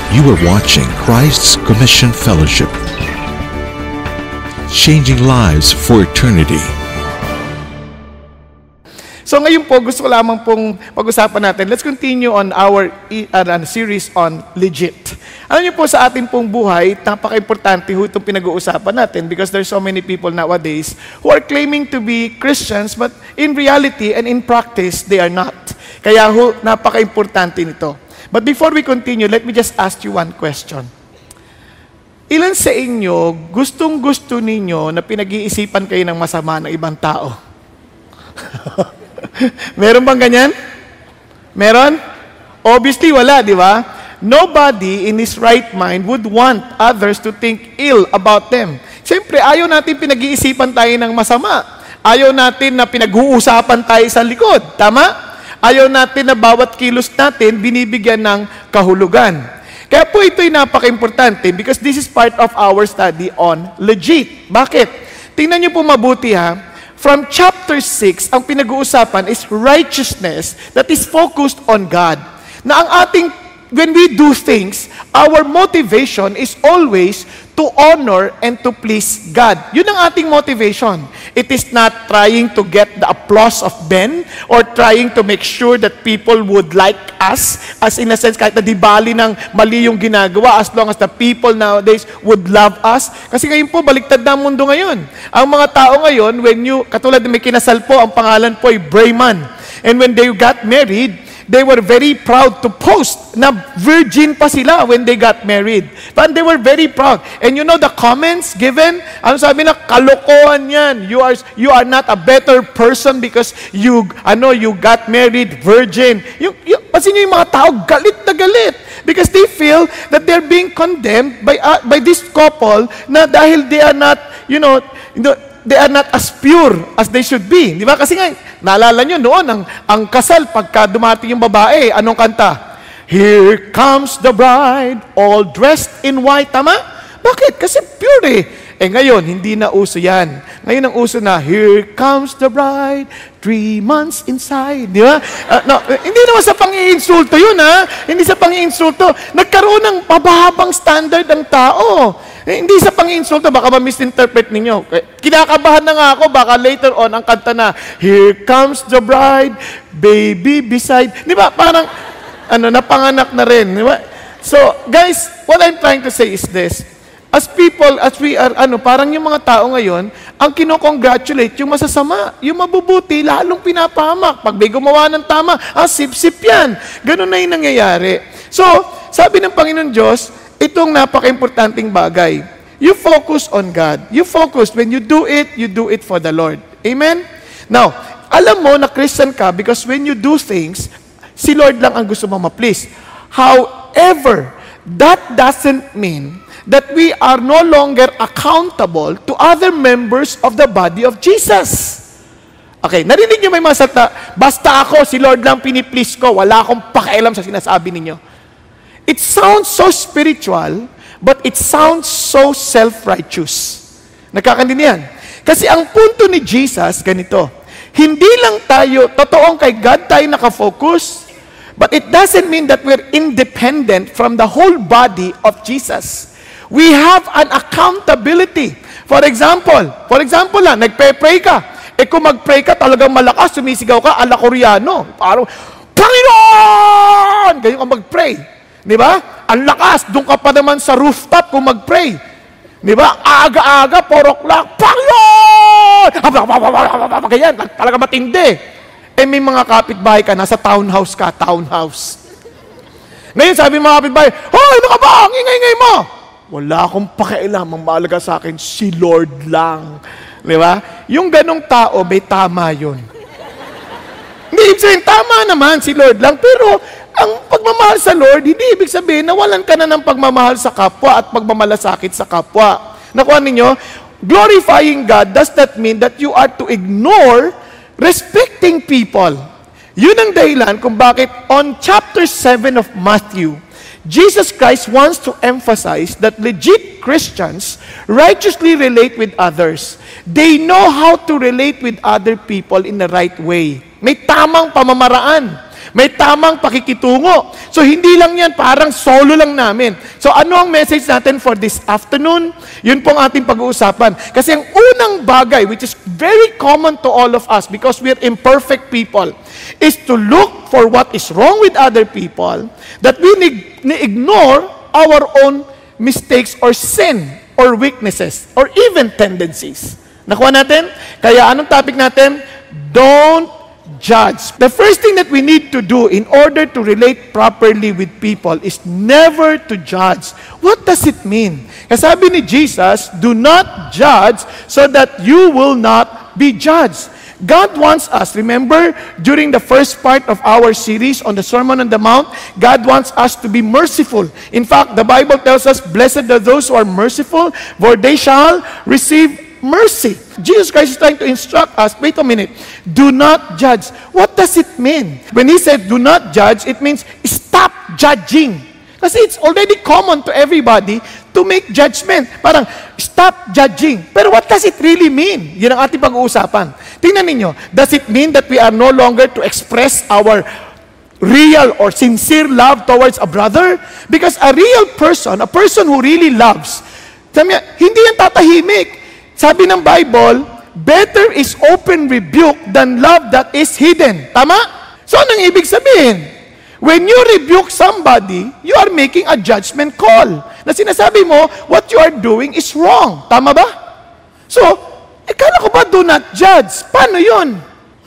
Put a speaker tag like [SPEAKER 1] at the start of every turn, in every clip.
[SPEAKER 1] You are watching Christ's Commission Fellowship, changing lives for eternity.
[SPEAKER 2] So ngayon po, gusto ko lamang pong pag-usapan natin. Let's continue on our series on legit. Alam niyo po, sa ating pong buhay, napaka-importante ho itong pinag-uusapan natin because there's so many people nowadays who are claiming to be Christians but in reality and in practice, they are not. Kaya ho, napaka-importante nito. But before we continue, let me just ask you one question. Ilan sa inyo, gustong-gusto ninyo na pinag-iisipan kayo ng masama ng ibang tao? Meron bang ganyan? Meron? Obviously, wala, di ba? Nobody in his right mind would want others to think ill about them. Siyempre, ayaw natin pinag-iisipan tayo ng masama. Ayaw natin na pinag-uusapan tayo sa likod. Tama? Ayaw natin na bawat kilos natin binibigyan ng kahulugan. Kaya po ito'y napaka-importante because this is part of our study on legit. Bakit? Tingnan niyo po mabuti ha. From chapter 6, ang pinag-uusapan is righteousness that is focused on God. Na ang ating, when we do things, our motivation is always to honor and to please God. Yun ang ating motivation. It is not trying to get the applause of men or trying to make sure that people would like us, as in a sense, kahit na di bali ng mali yung ginagawa, as long as the people nowadays would love us. Kasi ngayon po, baliktad na ang mundo ngayon. Ang mga tao ngayon, katulad na may kinasal po, ang pangalan po ay Brayman. And when they got married, they were very proud to post na virgin pa sila when they got married. But they were very proud. And you know the comments given? Ano sabi na, kalokohan yan. You are not a better person because you got married virgin. Kasi yung mga tao, galit na galit. Because they feel that they're being condemned by this couple na dahil they are not, they are not as pure as they should be. Di ba? Kasi nga, naalala nyo noon, ang kasal, pagka dumating yung babae, anong kanta? Here comes the bride, all dressed in white. Tama? Bakit? Kasi pure eh. Ngayon, hindi na uso yan. Ngayon ang uso na, here comes the bride, 3 months inside. Di ba? Hindi naman sa pang-iinsulto yun, ha? Hindi sa pang-iinsulto. Nagkaroon ng mabahabang standard ang tao. Hindi sa pang-insulto, baka ma-misinterpret ninyo. Kinakabahan na nga ako, baka later on, ang kanta na, here comes the bride, baby beside. Di ba? Parang, napanganak na rin. Di ba? So, guys, what I'm trying to say is this. As people, as we are, parang yung mga tao ngayon, ang kinokongratulate yung masasama, yung mabubuti, lalong pinapahamak. Pag may gumawa ng tama, sip-sip yan. Ganun na yung nangyayari. So, sabi ng Panginoon Diyos, itong napaka-importanting bagay. You focus on God. You focus. When you do it for the Lord. Amen? Now, alam mo na Christian ka because when you do things, si Lord lang ang gusto mo ma-please. However, that doesn't mean that we are no longer accountable to other members of the body of Jesus. Okay, narinig niyo may mga salita, basta ako, si Lord lang piniplease ko, wala akong pakialam sa sinasabi ninyo. It sounds so spiritual, but it sounds so self-righteous. Nagkakandiyan. Kasi ang punto ni Jesus, ganito, hindi lang tayo, totoong kay God tayo nakafocus, but it doesn't mean that we're independent from the whole body of Jesus. We have an accountability. For example lang, nagpe-pray ka. Kung mag-pray ka, talagang malakas, sumisigaw ka, ala Koreano. Parang, Panginoon! Ganyan ka mag-pray. Di ba? Ang lakas, doon ka pa naman sa rooftop kung mag-pray. Di ba? Aga-aga, 4 o'clock, Panginoon! Ganyan, talaga matindi. May mga kapitbahay ka, nasa townhouse ka, townhouse. Ngayon, sabi ng mga kapitbahay, hoy, ano ka ba? Ang ingay-ingay mo! Wala akong pakialam, ang mahalaga sa akin, si Lord lang. Di ba? Yung ganong tao, may tama yun. Hindi ibig sabihin, tama naman si Lord lang, pero ang pagmamahal sa Lord, hindi ibig sabihin, nawalan ka na ng pagmamahal sa kapwa at pagmamalasakit sa kapwa. Nakuha ninyo? Glorifying God does not mean that you are to ignore respecting people. Yun ang dahilan kung bakit on chapter 7 of Matthew, Jesus Christ wants to emphasize that legit Christians righteously relate with others. They know how to relate with other people in the right way. May tamang pamamaraan. May tamang pakikitungo. So, hindi lang yan, parang solo lang namin. So, ano ang message natin for this afternoon? Yun pong ating pag-uusapan. Kasi ang unang bagay, which is very common to all of us because we're imperfect people, is to look for what is wrong with other people, that we ignore our own mistakes or sin or weaknesses or even tendencies. Nakuha natin? Kaya anong topic natin? Don't judge. The first thing that we need to do in order to relate properly with people is never to judge. What does it mean? Kasi sabi ni Jesus, do not judge so that you will not be judged. God wants us, remember, during the first part of our series on the Sermon on the Mount, God wants us to be merciful. In fact, the Bible tells us, blessed are those who are merciful, for they shall receive mercy. Jesus Christ is trying to instruct us, wait a minute, do not judge. What does it mean? When He said, do not judge, it means stop judging. Kasi it's already common to everybody to make judgment. Parang, stop judging. Pero what does it really mean? Yun ang ating pag-uusapan. Tingnan ninyo, does it mean that we are no longer to express our real or sincere love towards a brother? Because a real person, a person who really loves, sabi niya, hindi yan tatahimik. Sabi ng Bible, better is open rebuke than love that is hidden. Tama? So, anong ibig sabihin? When you rebuke somebody, you are making a judgment call. Na sinasabi mo, what you are doing is wrong. Tama ba? So, kala ko ba do not judge? Paano yun?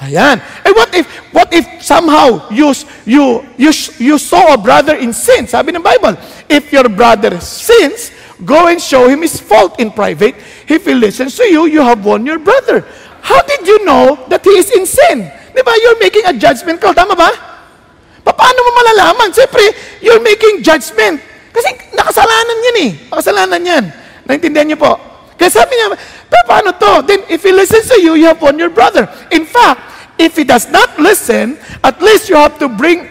[SPEAKER 2] Ayan. And what if somehow you saw a brother in sin? Sabi ng Bible, if your brother sins, go and show him his fault in private. If he listens to you, you have won your brother. How did you know that he is in sin? Di ba? You're making a judgment call. Tama ba? Paano mo malalaman? Siyempre, you're making judgment. Kasi nakasalanan yan eh. Nakasalanan yan. Naintindihan niyo po? Kaya sabi niya, paano to? Then, if he listens to you, you have won your brother. In fact, if he does not listen, at least you have to bring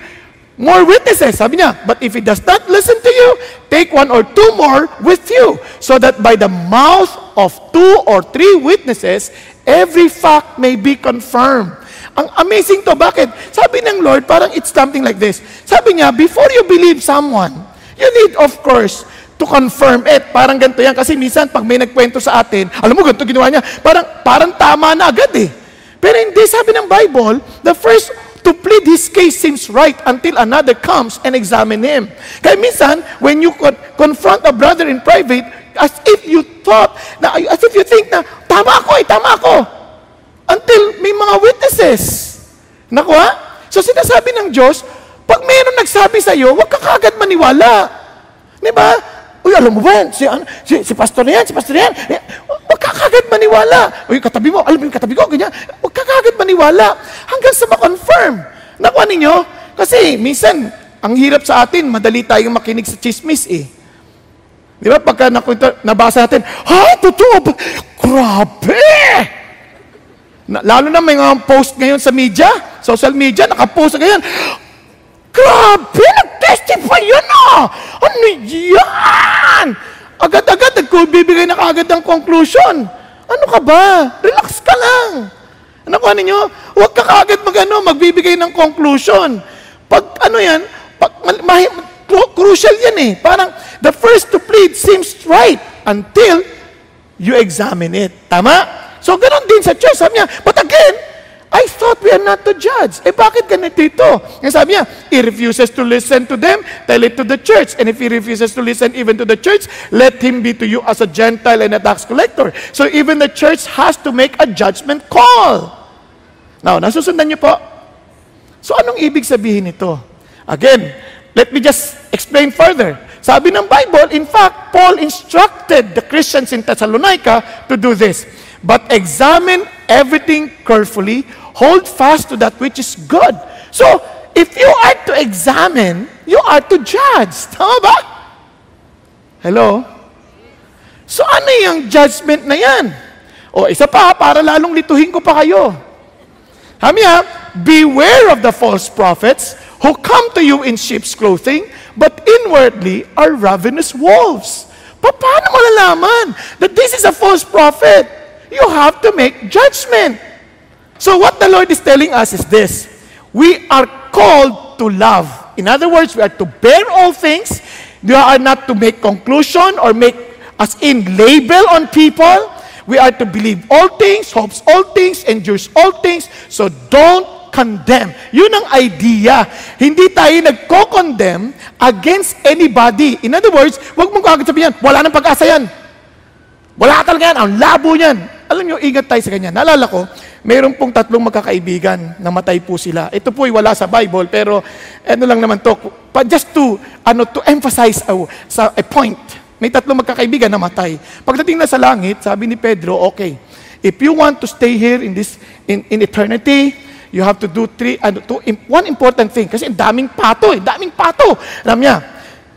[SPEAKER 2] more witnesses. Sabi niya, but if he does not listen to you, take 1 or 2 more with you, so that by the mouth of 2 or 3 witnesses, every fact may be confirmed. Ang amazing to. Bakit? Sabi ng Lord, parang it's something like this. Sabi niya, before you believe someone, you need, of course, to confirm it. Parang ganito yan. Kasi minsan, pag may nagkwento sa atin, alam mo, ganito ginawa niya, parang tama na agad eh. Pero hindi, sabi ng Bible, the first to plead his case seems right until another comes and examine him. Kaya minsan, when you confront a brother in private, as if you think na, tama ako. Until may mga witnesses. Nakuha? So sinasabi ng Diyos, pag mayroon nagsabi sa iyo, huwag ka kagad maniwala. Di ba? Uy, alam mo ba yan? Si pastor na yan, huwag ka kagad maniwala. Uy, katabi mo, alam mo yung katabi ko, ganyan. Huwag ka kagad maniwala. Hanggang sa ma-confirm. Nakuha ninyo? Kasi minsan, ang hirap sa atin, madali tayong makinig sa chismis eh. Di ba? Pagka nabasa natin, ha, totoo ba? Grabe! Lalo na may mga post ngayon sa media, social media, nakapost na ganyan. Grabe, nag-testify yun ah! Ano yan? Agad-agad, nagbibigay na kaagad ng conclusion. Ano ka ba? Relax ka lang. Ano ko ninyo? Huwag ka kaagad magbibigay ng conclusion. Pag crucial yan eh. Parang, the first to plead seems right until you examine it. Tama? So, ganoon din sa church. Sabi niya, but again, I thought we are not to judge. Bakit ganito ito? Sabi niya, he refuses to listen to them, tell it to the church. And if he refuses to listen even to the church, let him be to you as a Gentile and a tax collector. So, even the church has to make a judgment call. Now, nasusundan niyo po? So, anong ibig sabihin nito? Again, let me just explain further. Sabi ng Bible, in fact, Paul instructed the Christians in Thessalonica to do this. But examine everything carefully, hold fast to that which is good. So, if you are to examine, you are to judge. Tama ba? Hello? So, ano yung judgment na yan? O, isa pa, para lalong lituhin ko pa kayo. Beware of the false prophets who come to you in sheep's clothing, but inwardly are ravenous wolves. Paano malalaman that this is a false prophet? You have to make judgment. So what the Lord is telling us is this. We are called to love. In other words, we are to bear all things. We are not to make conclusion or make as in label on people. We are to believe all things, hopes all things, endures all things. So don't condemn. Yun ang idea. Hindi tayo nagko-condemn against anybody. In other words, huwag mong kagad sabihin, wala nang pag-asa yan. Wala talaga yan. Ang labo yan. Alam nyo, ingat tayo sa ganyan. Naalala ko, mayroon pong 3 magkakaibigan, namatay po sila. Ito po ay wala sa Bible, pero ano lang naman to, just to emphasize a point. May 3 magkakaibigan namatay. Pagdating na sa langit, sabi ni Pedro, okay, if you want to stay here in eternity, you have to do one important thing. Kasi daming pato. Alam niya,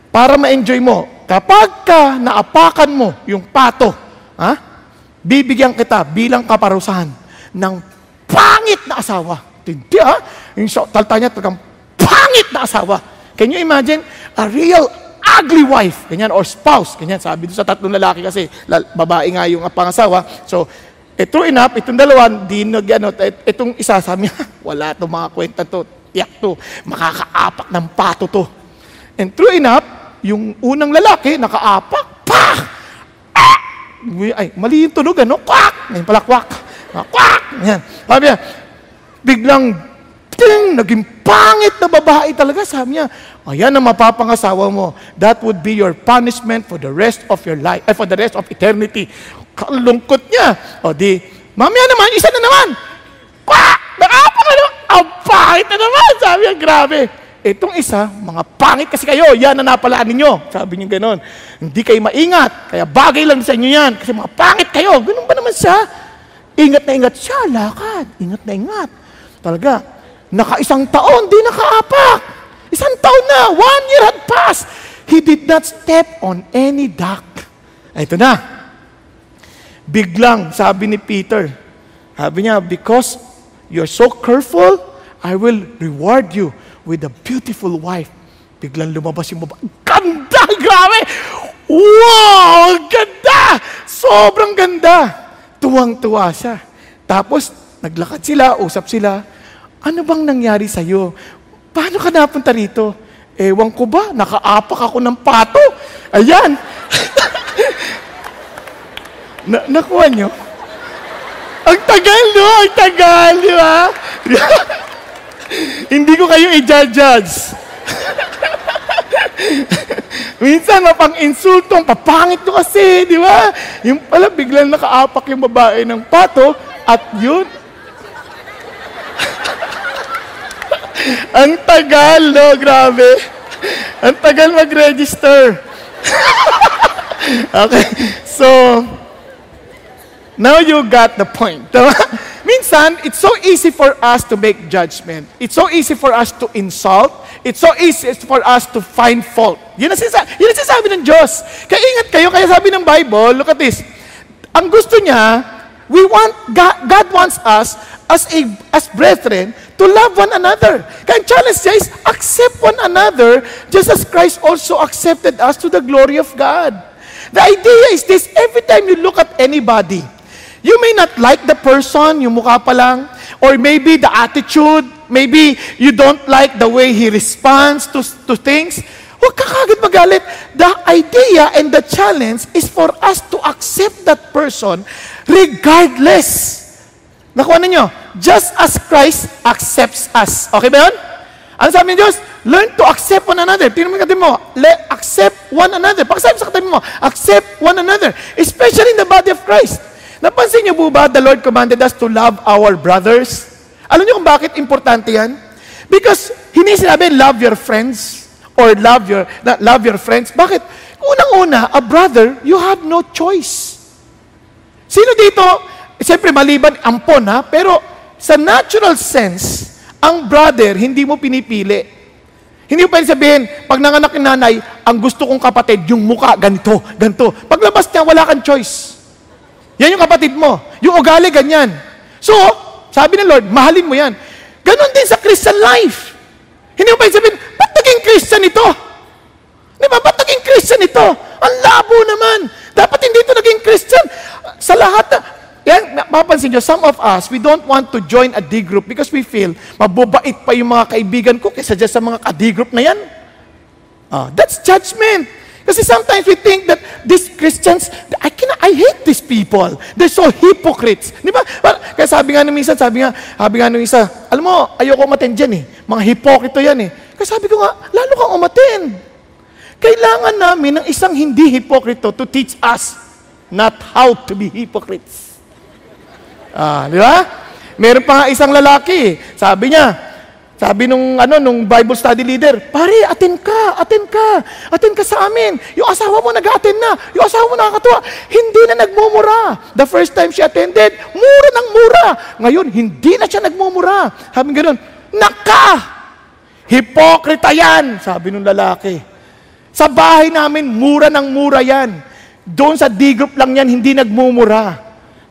[SPEAKER 2] para ma-enjoy mo, kapag ka naapakan mo yung pato, bibigyan kita bilang kaparusahan ng pangit na asawa. Hindi yung talta niya talagang pangit na asawa. Can you imagine? A real ugly wife, ganyan, or spouse, ganyan. Sabi doon sa 3 lalaki kasi, babae nga yung pangasawa. So, true enough, itong dalawa, itong isa, sabi niya, wala itong mga kwenta to, tiyak to, makakaapak ng pato to. And true enough, yung unang lalaki, nakaapak, pak! Ay, mali yung tunog, kwak! Ngayon pala, kwak! Kwak! Yan. Sabi niya, biglang, naging pangit na babae talaga. Sabi niya, ayan ang mapapangasawa mo. That would be your punishment for the rest of your life, for the rest of eternity. Kalungkot niya. O di, mamaya naman, isa na naman. Kwak! Nakaapak na naman. Ang pangit na naman. Sabi niya, grabe. Itong isa, mga pangit kasi kayo, yan ang napalaan ninyo. Sabi niya gano'n. Hindi kayo maingat, kaya bagay lang sa inyo yan. Kasi mga pangit kayo. Ganun ba naman siya? Ingat na ingat siya, lakad. Ingat na ingat. Talaga, naka-1 taon, di nakaapak. 1 taon na, 1 year had passed. He did not step on any duck. Ito na. Biglang, sabi ni Peter, sabi niya, because you're so careful, I will reward you with a beautiful wife. Biglang lumabas yung babae. Ganda! Grabe! Wow! Ganda! Sobrang ganda! Tuwang-tuwa siya. Tapos, naglakad sila, usap sila. Ano bang nangyari sa'yo? Paano ka napunta rito? Ewan ko ba? Nakaapak ako ng pato. Ayan! Nakuha nyo? Ang tagal, no? Ang tagal, di ba? Hindi ko kayo i-judge. Minsan, mapang-insultong, papangit ko kasi, di ba? Yung pala, biglang nakaapak yung babae ng pato, at yun. Ang tagal, no? Grabe. Ang tagal mag-register. Okay, so, now you got the point. Minsan, it's so easy for us to make judgment. It's so easy for us to insult. It's so easy for us to find fault. Yun ang sinasabi ng Diyos. Kaya ingat kayo, kaya sabi ng Bible, look at this. Ang gusto niya, God wants us as brethren to love one another. Kaya ang challenge niya is accept one another just as Christ also accepted us to the glory of God. The idea is this, every time you look at anybody, you may not like the person, yung mukha pa lang, or maybe the attitude, maybe you don't like the way he responds to things. Huwag ka kagad magalit. The idea and the challenge is for us to accept that person regardless. Nakuha ninyo? Just as Christ accepts us. Okay ba yun? Ano sabi ng Diyos? Learn to accept one another. Tingnan mo yung katabi mo. Accept one another. Pagsabi sa katabi mo, accept one another. Especially in the body of Christ. Napansin niyo po ba, the Lord commanded us to love our brothers? Alam niyo kung bakit importante yan? Because, hindi sinabi, love your friends, or love your friends. Bakit? Unang-una, a brother, you have no choice. Sino dito, siyempre maliban, ampon ha, pero sa natural sense, ang brother, hindi mo pinipili. Hindi mo pwede sabihin, pag nanganak ng nanay, ang gusto kong kapatid, yung muka, ganito, ganito. Paglabas niya, wala kang choice. Yan yung kapatid mo. Yung ugali, ganyan. So, sabi ng Lord, mahalin mo yan. Ganon din sa Christian life. Hindi mo pwede sabihin, ba't naging Christian ito? Di ba? Ba't naging Christian ito? Ang labo naman. Dapat hindi ito naging Christian. Sa lahat na, yan, mapapansin nyo, some of us, we don't want to join a D group because we feel mabubait pa yung mga kaibigan ko kaysa dyan sa mga ka-D group na yan. That's judgment. Kasi sometimes we think that these Christians, I hate these people. They're so hypocrites. Di ba? Kaya sabi nga nung isa, alam mo, ayoko umattend dyan eh. Mga hipokrito yan eh. Kaya sabi ko nga, lalo kang umattend. Kailangan namin ng isang hindi hipokrito to teach us not how to be hypocrites. Di ba? Meron pa nga isang lalaki. Sabi nung Bible study leader, pare, attend ka sa amin. Yung asawa mo nag-attend na. Yung asawa mo nakakatuwa. Hindi na nagmumura. The first time she attended, mura ng mura. Ngayon, hindi na siya nagmumura. Sabi gano'n, hipokrita yan, sabi nung lalaki. Sa bahay namin, mura ng mura yan. Doon sa D-group lang yan, hindi nagmumura.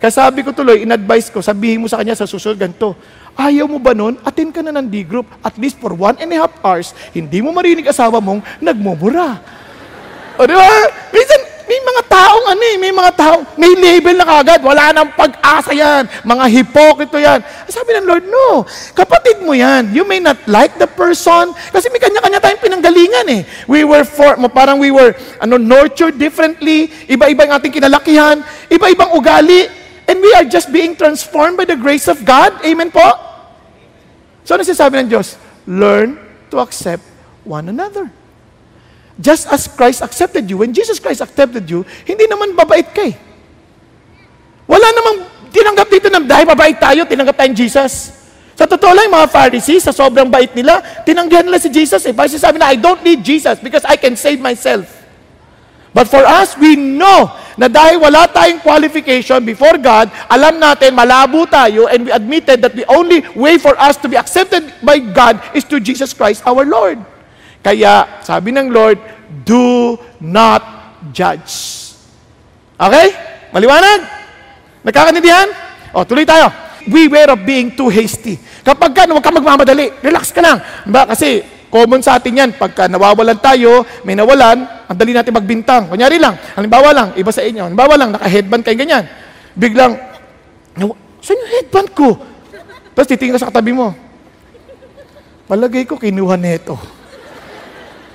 [SPEAKER 2] Kaya sabi ko tuloy, in-advise ko, sabihin mo sa kanya sa susunod ganito, ayaw mo ba nun? Attend ka na ng D-group. At least for 1.5 hours, hindi mo marinig asawa mong nagmumura. O di ba? Minsan, may label na kagad. Wala nang pag-asa yan. Mga hipokrito yan. Sabi ng Lord, no. Kapatid mo yan. You may not like the person. Kasi may kanya-kanya tayong pinanggalingan eh. We were nurtured differently. Iba-iba yung ating kinalakihan. Iba-ibang ugali. And we are just being transformed by the grace of God. Amen po? So, ano sinasabi ng Diyos? Learn to accept one another. Just as Christ accepted you, when Jesus Christ accepted you, hindi naman babait ka eh. Wala namang tinanggap dito na dahil babait tayo, tinanggap tayong Jesus. Sa totoo lang, mga Pharisees, sa sobrang bait nila, tinanggihan nila si Jesus eh. Kasi sabi na, I don't need Jesus because I can save myself. But for us, we know na dahil wala tayong qualification before God, alam natin, malabo tayo, and we admitted that the only way for us to be accepted by God is to Jesus Christ, our Lord. Kaya, sabi ng Lord, do not judge. Okay? Maliwanag? Nagkakaintindihan? Tuloy tayo. Beware of being too hasty. Kapag huwag ka magmamadali, relax ka lang. Diba? Kasi, common sa atin yan, pagka nawawalan tayo, may nawalan, ang dali natin magbintang. Kunyari lang, halimbawa lang, iba sa inyo, halimbawa lang, naka-headband kayo ganyan. Biglang, saan yung headband ko? Tapos titingin ka sa katabi mo. Palagay ko, kinuha neto.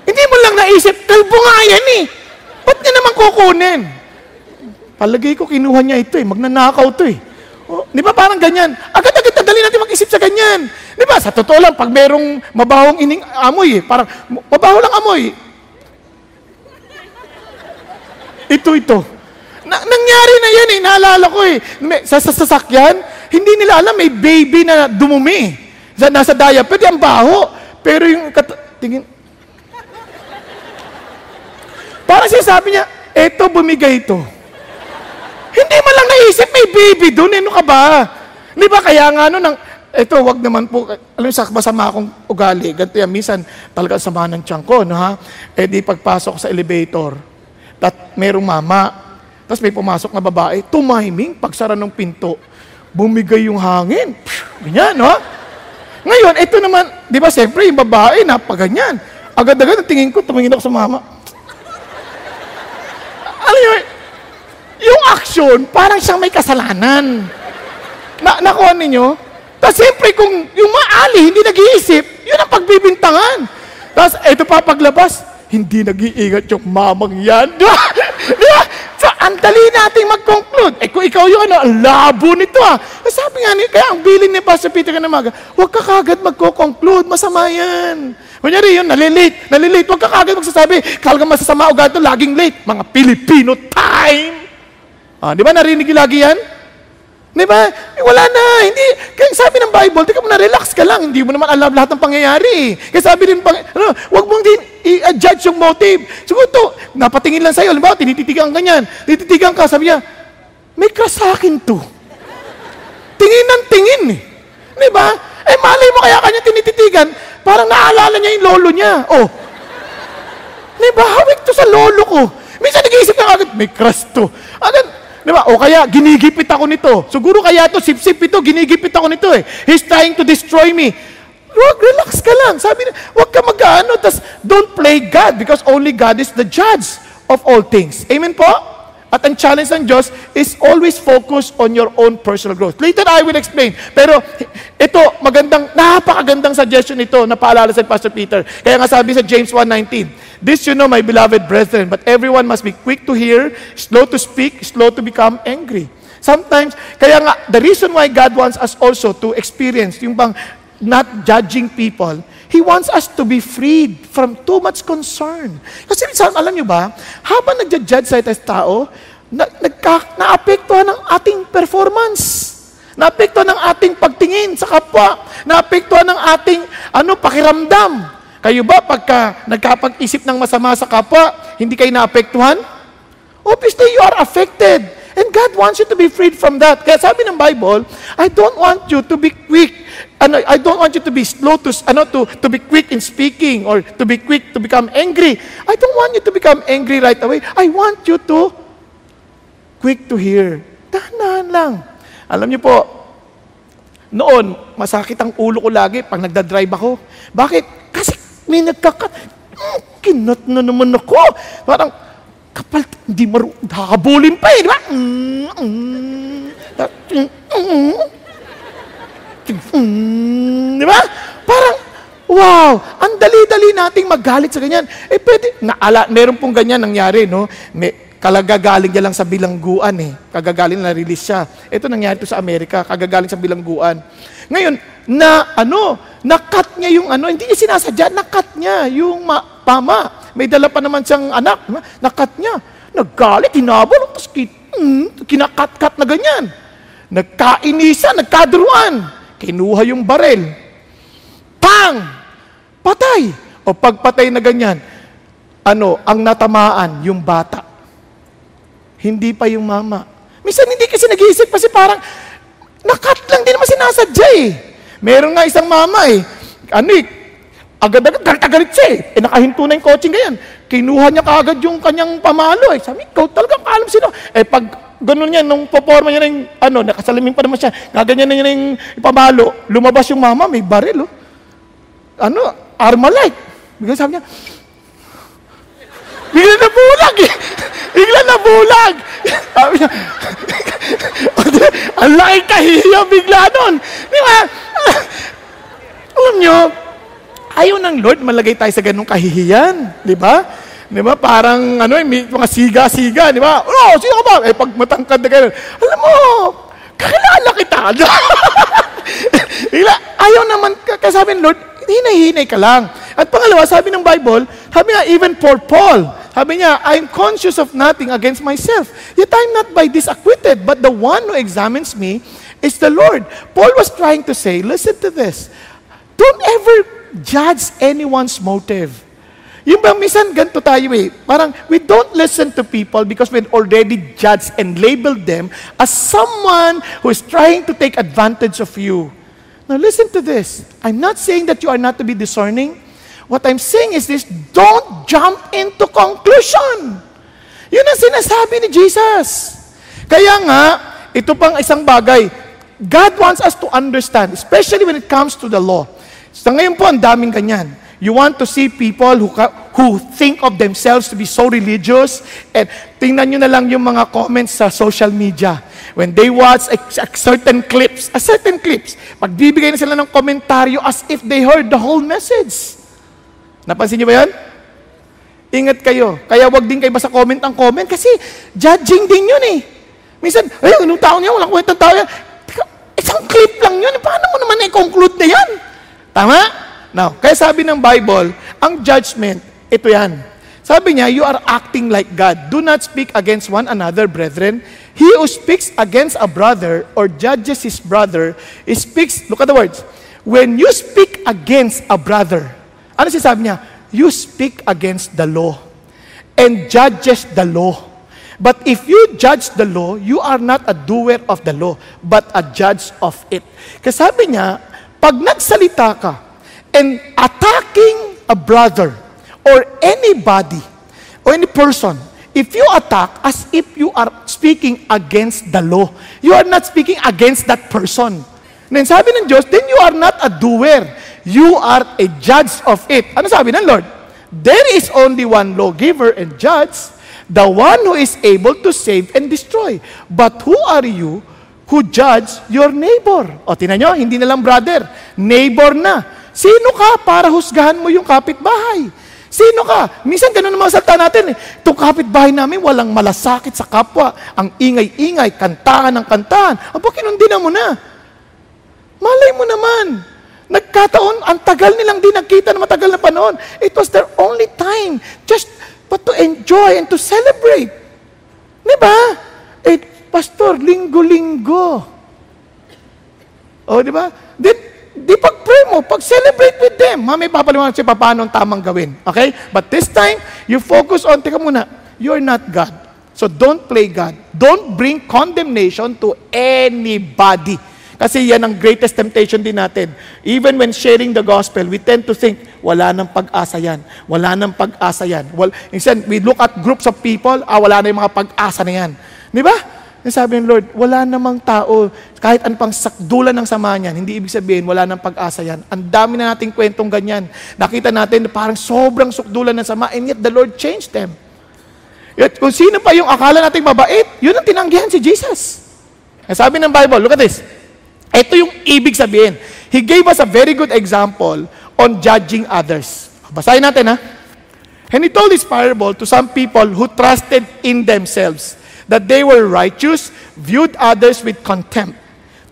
[SPEAKER 2] Hindi mo lang naisip, kalbo nga yan eh. Ba't niya naman kukunin? Palagay ko, kinuha niya ito eh, magnanakaw ito eh. Di ba parang ganyan? Agad-agad dali natin mag-isip sa ganyan. Di ba? Sa totoo lang, pag merong mabahong amoy, parang mabaho lang amoy. Ito. Nangyari na yan eh, naalala ko eh. Sa sasakyan, hindi nila alam, may baby na dumumi. Nasa diaper, ang baho. Pero yung, tingin, parang sinasabi niya, eto, bumigay ito. Hindi mo lang naisip, may baby doon, ano ka ba? Di ba, kaya nga eto, wag naman po, alam sa masama akong ugali, ganito yan, minsan talaga sama ng tiyan ko, no ha? Di pagpasok sa elevator, merong mama, tapos may pumasok na babae, tumahiming, pagsara ng pinto, bumigay yung hangin, ganyan, no? Ngayon, ito naman, di ba, siyempre, yung babae, napaganyan. Agad-agad, tingin ko, tumingin ako sa mama. Alam nyo, yung action, parang siyang may kasalanan. Nakuha ninyo? Tapos siyempre, kung yung maali, hindi nag-iisip, yun ang pagbibintangan. Tapos, eto pa paglabas, hindi nag-iingat yung mamang yan. Di ba? So, ang dali nating mag-conclude. Kung ikaw yung ang labo nito Sabi nga kaya ang bilin ni Pastor Peter Kanamaga, huwag ka kagad magko-conclude, masama yan. Kunyari yun, nalilate, huwag ka kagad magsasabi, talagang masasama o ganito, laging late. Mga Filipino time. Di ba narinig yung lagi yan? Di ba? Wala na, hindi. Kaya sabi ng Bible, tika mo na, relax ka lang. Hindi mo naman alam lahat ng pangyayari. Kaya sabi din, huwag mong i-judge yung motive. Siguro ito, napatingin lang sa'yo. Halimbawa, tinititigan ka ganyan. Tinititigan ka, sabi niya, may crush sa akin to. Tingin ng tingin eh. Di ba? Malay mo kaya kanya tinititigan, parang naalala niya yung lolo niya. Di ba? Hawik to sa lolo ko. Minsan nag-iisip ka agad, may crush to. Agad, di ba? O kaya, ginigipit ako nito. Siguro kaya to, sip-sip ito, ginigipit ako nito eh. He's trying to destroy me. Wag, relax ka lang. Sabi na, wag ka mag-ano, don't play God because only God is the judge of all things. Amen po? At ang challenge ng Diyos is always focus on your own personal growth. Later, I will explain. Pero ito, napakagandang suggestion ito na paalala sa Pastor Peter. Kaya nga sabi sa James 1:19, "This you know, my beloved brethren, but everyone must be quick to hear, slow to speak, slow to become angry." Sometimes, kaya nga, the reason why God wants us also to experience yung bang not judging people, He wants us to be freed from too much concern. Kasi minsan, alam nyo ba, habang nagja-judge sa tao, naapektuhan ng ating performance. Naapektuhan ng ating pagtingin sa kapwa. Naapektuhan ng ating pakiramdam. Kayo ba, pagka nagkapag-isip ng masama sa kapwa, hindi kayo naapektuhan? Obviously, you are affected. And God wants you to be freed from that. Kaya sabi ng Bible, I don't want you to be quick. I don't want you to be slow to be quick in speaking or to be quick to become angry. I don't want you to become angry right away. I want you to quick to hear. Dahan-dahan lang. Alam niyo po, noon, masakit ang ulo ko lagi pag nagdadrive ako. Bakit? Kasi may kinot na naman ako. Parang, kapal, hindi habulin pa di ba? Di ba? Parang, wow, ang dali-dali nating magalit sa ganyan. Pwede, meron pong ganyan nangyari, no? Kalagagaling niya lang sa bilangguan Kagagaling na-release siya. Ito nangyari to sa Amerika, kagagaling sa bilangguan. Ngayon, na-cut niya yung hindi niya sinasadya, na-cut niya yung mama. May dala pa naman siyang anak. Na-cut niya. Naggalit, hinabol, tapos kinakat-cut na ganyan. Nagkainisa, nagkaduruan. Kinuha yung barel. Pang! Patay! O pagpatay na ganyan, ang natamaan, yung bata. Hindi pa yung mama. Minsan hindi kasi nag-iisip kasi parang, nakat lang, di naman sinasadya Meron nga isang mama agad-agad, galit siya nakahinto na yung coaching ganyan. Kinuha niya kaagad yung kanyang pamalo Sabi, ikaw talagang kaalam sino. Pag ganun niya, nung performa niya na yung, nakasalamin pa naman siya, gaganyan na niya na yung pamalo, lumabas yung mama, may baril, Armalite. Bigla sabi niya, bigla nabulag. Sabi niya, ang laki kahiya bigla nun. Di ba? Alam niyo, ayaw ng Lord malagay tayo sa ganung kahihiyan. Di ba? Di ba? Parang, may mga siga-siga, di ba? Sino ka ba? Pag matangkad na kayo, alam mo, kakilala kita. Ayaw naman, kasabi ng Lord, hinay-hinay ka lang. At pangalawa, sabi ng Bible, sabi nga, even for Paul, sabi niya, I'm conscious of nothing against myself. Yet I'm not by this acquitted, but the one who examines me is the Lord. Paul was trying to say, listen to this, don't ever judge anyone's motive. Yung ba, minsan ganito tayo parang we don't listen to people because we've already judged and labeled them as someone who is trying to take advantage of you. Now listen to this. I'm not saying that you are not to be discerning. What I'm saying is this, don't jump into conclusion. Yun ang sinasabi ni Jesus. Kaya nga, ito pang isang bagay, God wants us to understand, especially when it comes to the law. Sa ngayon po, ang daming ganyan. You want to see people who think of themselves to be so religious, and tingnan nyo na lang yung mga comments sa social media. When they watch certain clips, pagbibigay na sila ng komentaryo as if they heard the whole message. Napansin nyo ba yan? Ingat kayo. Kaya wag din kayo basta comment ang comment kasi judging din yun Minsan, anong tao niya? Walang kwentang tao yan. Isang clip lang yun. Paano mo naman i-conclude na yan? Tama? Now, kaya sabi ng Bible, ang judgment, ito yan. Sabi niya, you are acting like God. Do not speak against one another, brethren. He who speaks against a brother or judges his brother, speaks, look at the words, when you speak against a brother, ano sabi niya? You speak against the law and judges the law. But if you judge the law, you are not a doer of the law, but a judge of it. Kasi sabi niya, pag nagsalita ka and attacking a brother or anybody or any person, if you attack as if you are speaking against the law, you are not speaking against that person. Then sabi ng Diyos, then you are not a doer. You are a judge of it. Ano sabi ng Lord? There is only one lawgiver and judge, The one who is able to save and destroy. But who are you who judge your neighbor? O, tinan nyo, hindi na lang brother, neighbor na. Sino ka para husgahan mo yung kapitbahay? Sino ka? Minsan ganun ang mga salita natin. Itong kapitbahay namin, walang malasakit sa kapwa. Ang ingay-ingay, kantahan ng kantahan. Aba, kinundinan mo na. Malay mo naman. Nagkataon, ang tagal nilang di nagkita na matagal na panahon. It was their only time but to enjoy and to celebrate. Diba? Pastor, linggo-linggo. O, diba? Di pag-pray mo, pag-celebrate with them. May papaliwanag siya paano ang tamang gawin. Okay? But this time, you focus on, teka muna, you're not God. So don't play God. Don't bring condemnation to anybody. Kasi yan ang greatest temptation din natin. Even when sharing the gospel, we tend to think, wala nang pag-asa yan. Wala nang pag-asa yan. Instead, we look at groups of people, wala na yung mga pag-asa na yan. Di ba? Sabi ng Lord, wala namang tao, kahit ano pang sakdulan ng sama niyan, hindi ibig sabihin, wala nang pag-asa yan. Ang dami na nating kwentong ganyan. Nakita natin, parang sobrang sakdulan ng sama, and yet the Lord changed them. Yet, kung sino pa yung akala nating mabait, yun ang tinanggihan si Jesus. Sabi ng Bible, look at this. Ito yung ibig sabihin. He gave us a very good example on judging others. Basahin natin, ha? And he told this parable to some people who trusted in themselves, that they were righteous, viewed others with contempt.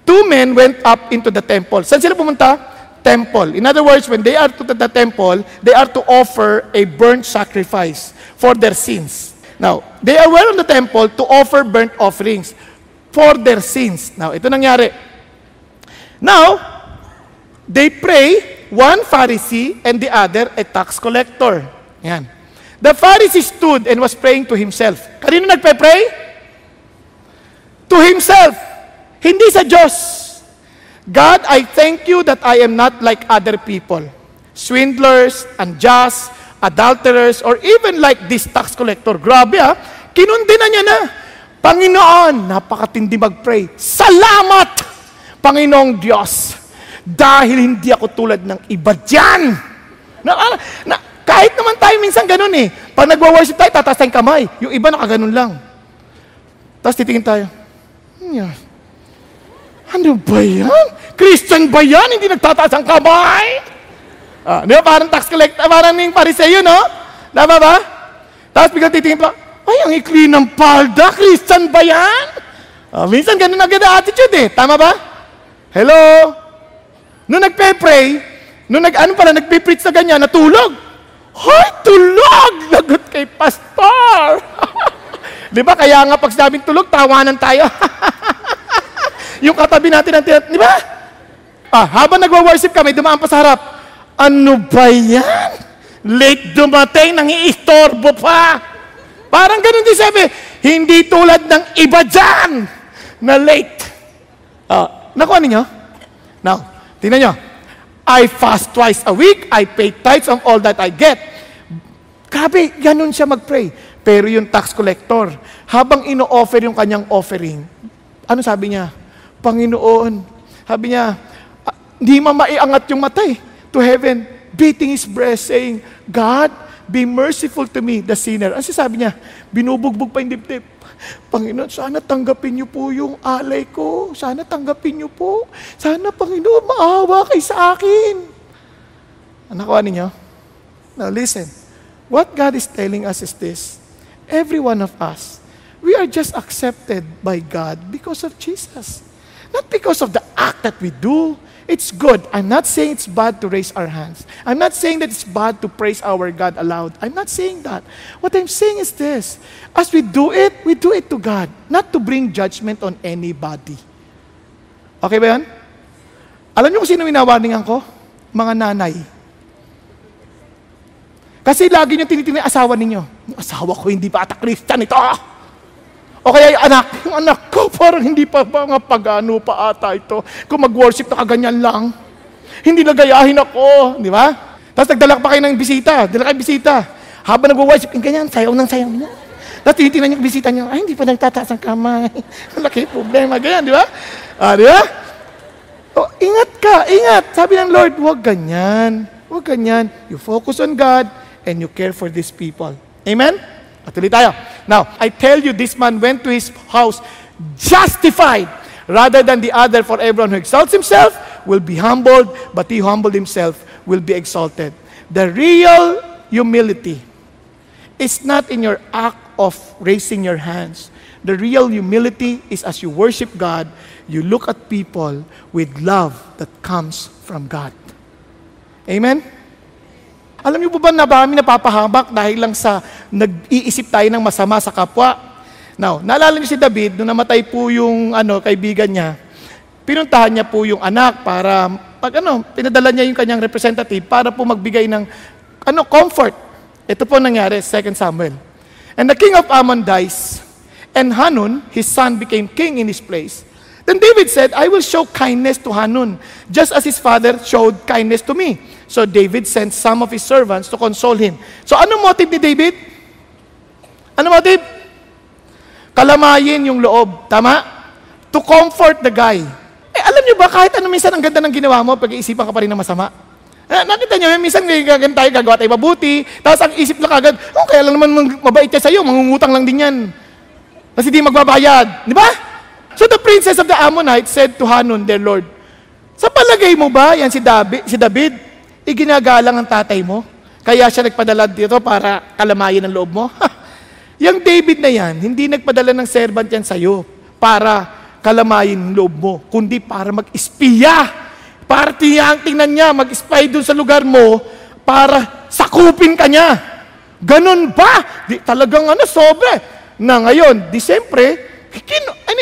[SPEAKER 2] 2 men went up into the temple. Saan sila pumunta? Temple. In other words, when they are to the temple, they are to offer a burnt sacrifice for their sins. Now, they were in the temple to offer burnt offerings for their sins. Now, ito nangyari. Now, they pray, one Pharisee and the other a tax collector. Yan. The Pharisee stood and was praying to himself. Kanino nagpe-pray? To himself. Hindi sa Diyos. God, I thank you that I am not like other people. Swindlers, unjust, adulterers, or even like this tax collector. Grabe ha. Kinundina niya na. Panginoon, napakatindi mag-pray. Salamat! Panginoong Diyos, dahil hindi ako tulad ng iba dyan. Kahit naman tayo minsan ganun eh. Pag nagwa-worship tayo, tataas tayong kamay. Yung iba nakaganon lang. Tapos titingin tayo. Ano ba yan? Christian ba yan? Hindi nagtataas ang kamay? Di ba? Parang tax collector, parang yung Pariseo, no? Tama ba? Tapos biglang titingin pa, ay, ang ikli ng palda, Christian ba yan? Minsan ganun agad ang attitude eh. Tama ba? Hello? Nung nagpe-pray, nagpe-preach na ganyan, natulog. Hoy, tulog! Lagot kay pastor! Di ba? Kaya nga pag sinabing tulog, tawanan tayo. Yung katabi natin, di ba? Habang nagwa-worship kami, dumaan pa sa harap. Ano ba yan? Late dumating, nangiistorbo pa. Parang ganun din sabi, hindi tulad ng iba dyan na late. Nakuha ninyo? Now, tingnan nyo. I fast twice a week. I pay tithes of all that I get. Grabe, ganun siya mag-pray. Pero yung tax collector, habang ino-offer yung kanyang offering, ano sabi niya? Panginoon, sabi niya, hindi maiangat yung mata to heaven, beating his breast, saying, God, be merciful to me, the sinner. Ano sabi niya? Binubugbog pa yung dibdib. Panginoon, sana tanggapin niyo po yung alay ko. Sana tanggapin niyo po. Sana, Panginoon, maawa kay sa akin. Nakuha ninyo? Now listen. What God is telling us is this. Every one of us, we are just accepted by God because of Jesus. Not because of the act that we do. It's good. I'm not saying it's bad to raise our hands. I'm not saying that it's bad to praise our God aloud. I'm not saying that. What I'm saying is this. As we do it to God. Not to bring judgment on anybody. Okay ba yan? Alam niyo kung sino winawarningan ko? Mga nanay. Kasi lagi niyo tinitingnan asawa ninyo. Yung asawa ko hindi pa ata Christian ito. O kaya yung anak ko, parang hindi pa mga pagano pa ata ito. Kung mag-worship na kaganyan lang. Hindi nagayahin ako. Di ba? Tapos nagdala pa kayo ng bisita. Dala kayo bisita. Habang nag-worship, ganyan, sayaw ng sayaw niya. Tapos tinitingnan yung bisita niya, ay, hindi pa nagtataas ang kamay. Malaki problema, ganyan, di ba? Di ba? O, ingat ka, ingat. Sabi ng Lord, huwag ganyan. Huwag ganyan. You focus on God and you care for these people. Amen? At tuloy tayo. Now, I tell you, this man went to his house justified rather than the other, for everyone who exalts himself will be humbled, but he who humbled himself will be exalted. The real humility is not in your act of raising your hands. The real humility is as you worship God, you look at people with love that comes from God. Amen? Alam niyo po ba na marami napapahamak dahil lang sa nag-iisip tayo ng masama sa kapwa? Now, naalala niyo si David, nung namatay po yung kaibigan niya, pinuntahan niya po yung anak para, pinadala niya yung kanyang representative para po magbigay ng comfort. Ito po nangyari, 2 Samuel. And the king of Ammon dies, and Hanun, his son, became king in his place. Then David said, I will show kindness to Hanun, just as his father showed kindness to me. So David sent some of his servants to console him. So anong motive ni David? Ano motive? Kalamayin yung loob. Tama? To comfort the guy. Alam niyo ba, kahit minsan ang ganda ng ginawa mo, pag-iisipan ka pa rin ng masama. Nakita niyo, minsan gagawa tayo mabuti, tapos ang isip lang agad, kaya lang naman mabait siya sa'yo, mangungutang lang din yan. Kasi di magbabayad. Di ba? So the princess of the Ammonites said to Hanun, their Lord, sa palagay mo ba, yan si David, iginagalang ang tatay mo? Kaya siya nagpadala dito para kalamayin ang loob mo? Yung David na yan, hindi nagpadala ng servant yan sa'yo para kalamayin ang loob mo, kundi para mag-espiya. Para tingnan niya, mag-spy dun sa lugar mo para sakupin ka niya. Ganun ba? Talagang sobra. Na ngayon, siyempre,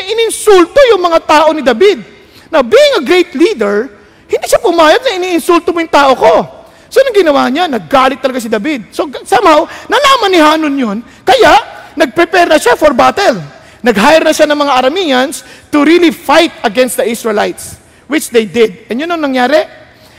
[SPEAKER 2] ininsulto yung mga tao ni David. Now, being a great leader, hindi siya pumayag na iniinsulto mo yung tao ko. So, anong ginawa niya? Naggalit talaga si David. So, somehow, nalaman ni Hanun yun, kaya, nag-prepare na siya for battle. Nag-hire na siya ng mga Arameans to really fight against the Israelites, which they did. And yun ang nangyari?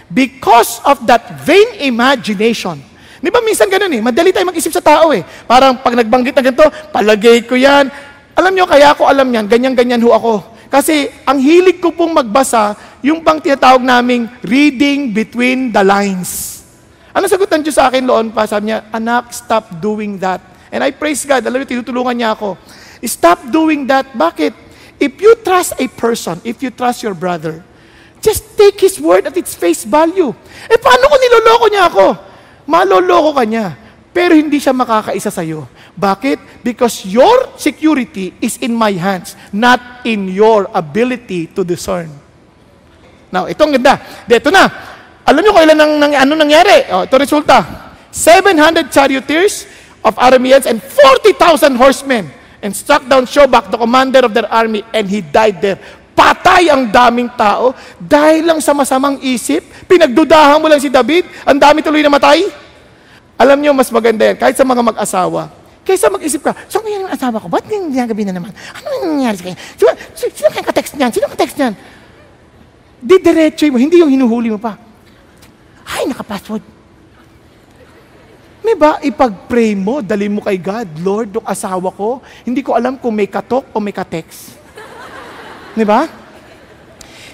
[SPEAKER 2] Because of that vain imagination. Di ba minsan ganun madali tayo mag-isip sa tao Parang pag nagbanggit na ganito, palagay ko yan. Alam nyo, kaya ako alam yan, ganyan-ganyan ho ako. Kasi ang hilig ko pong magbasa, yung bang tinatawag naming reading between the lines. Ano sagot ng Diyos sa akin noon pa? Sabi niya, anak, stop doing that. And I praise God. Alam niyo, tinutulungan niya ako. Stop doing that. Bakit? If you trust a person, if you trust your brother, just take his word at its face value. Paano kung niloloko niya ako? Maloloko ka niya. Pero hindi siya makakaisa sa'yo. Bakit? Because your security is in my hands, not in your ability to discern. Now, itong ganda. Ito na. Alam niyo kung ilan nangyari? Ito resulta. 700 charioteers of Arameans and 40,000 horsemen and struck down Shobak, the commander of their army, and he died there. Patay ang daming tao dahil lang sa masamang isip. Pinagdudahan mo lang si David, ang dami tuloy na matay. Alam niyo, mas maganda yan, kahit sa mga mag-asawa. Kaysa mag-isip ka, so ngayon ang asawa ko, ba't nangyagabi na naman? Ano nangyayari sa kanya? Sino kaya ka-text niyan? Sino ka-text niyan? Didiretso mo, hindi yung hinuhuli mo pa. Ay, naka-password. May ba, ipag-pray mo, dali mo kay God, Lord, yung asawa ko, hindi ko alam kung may katok o may ka-text. Diba?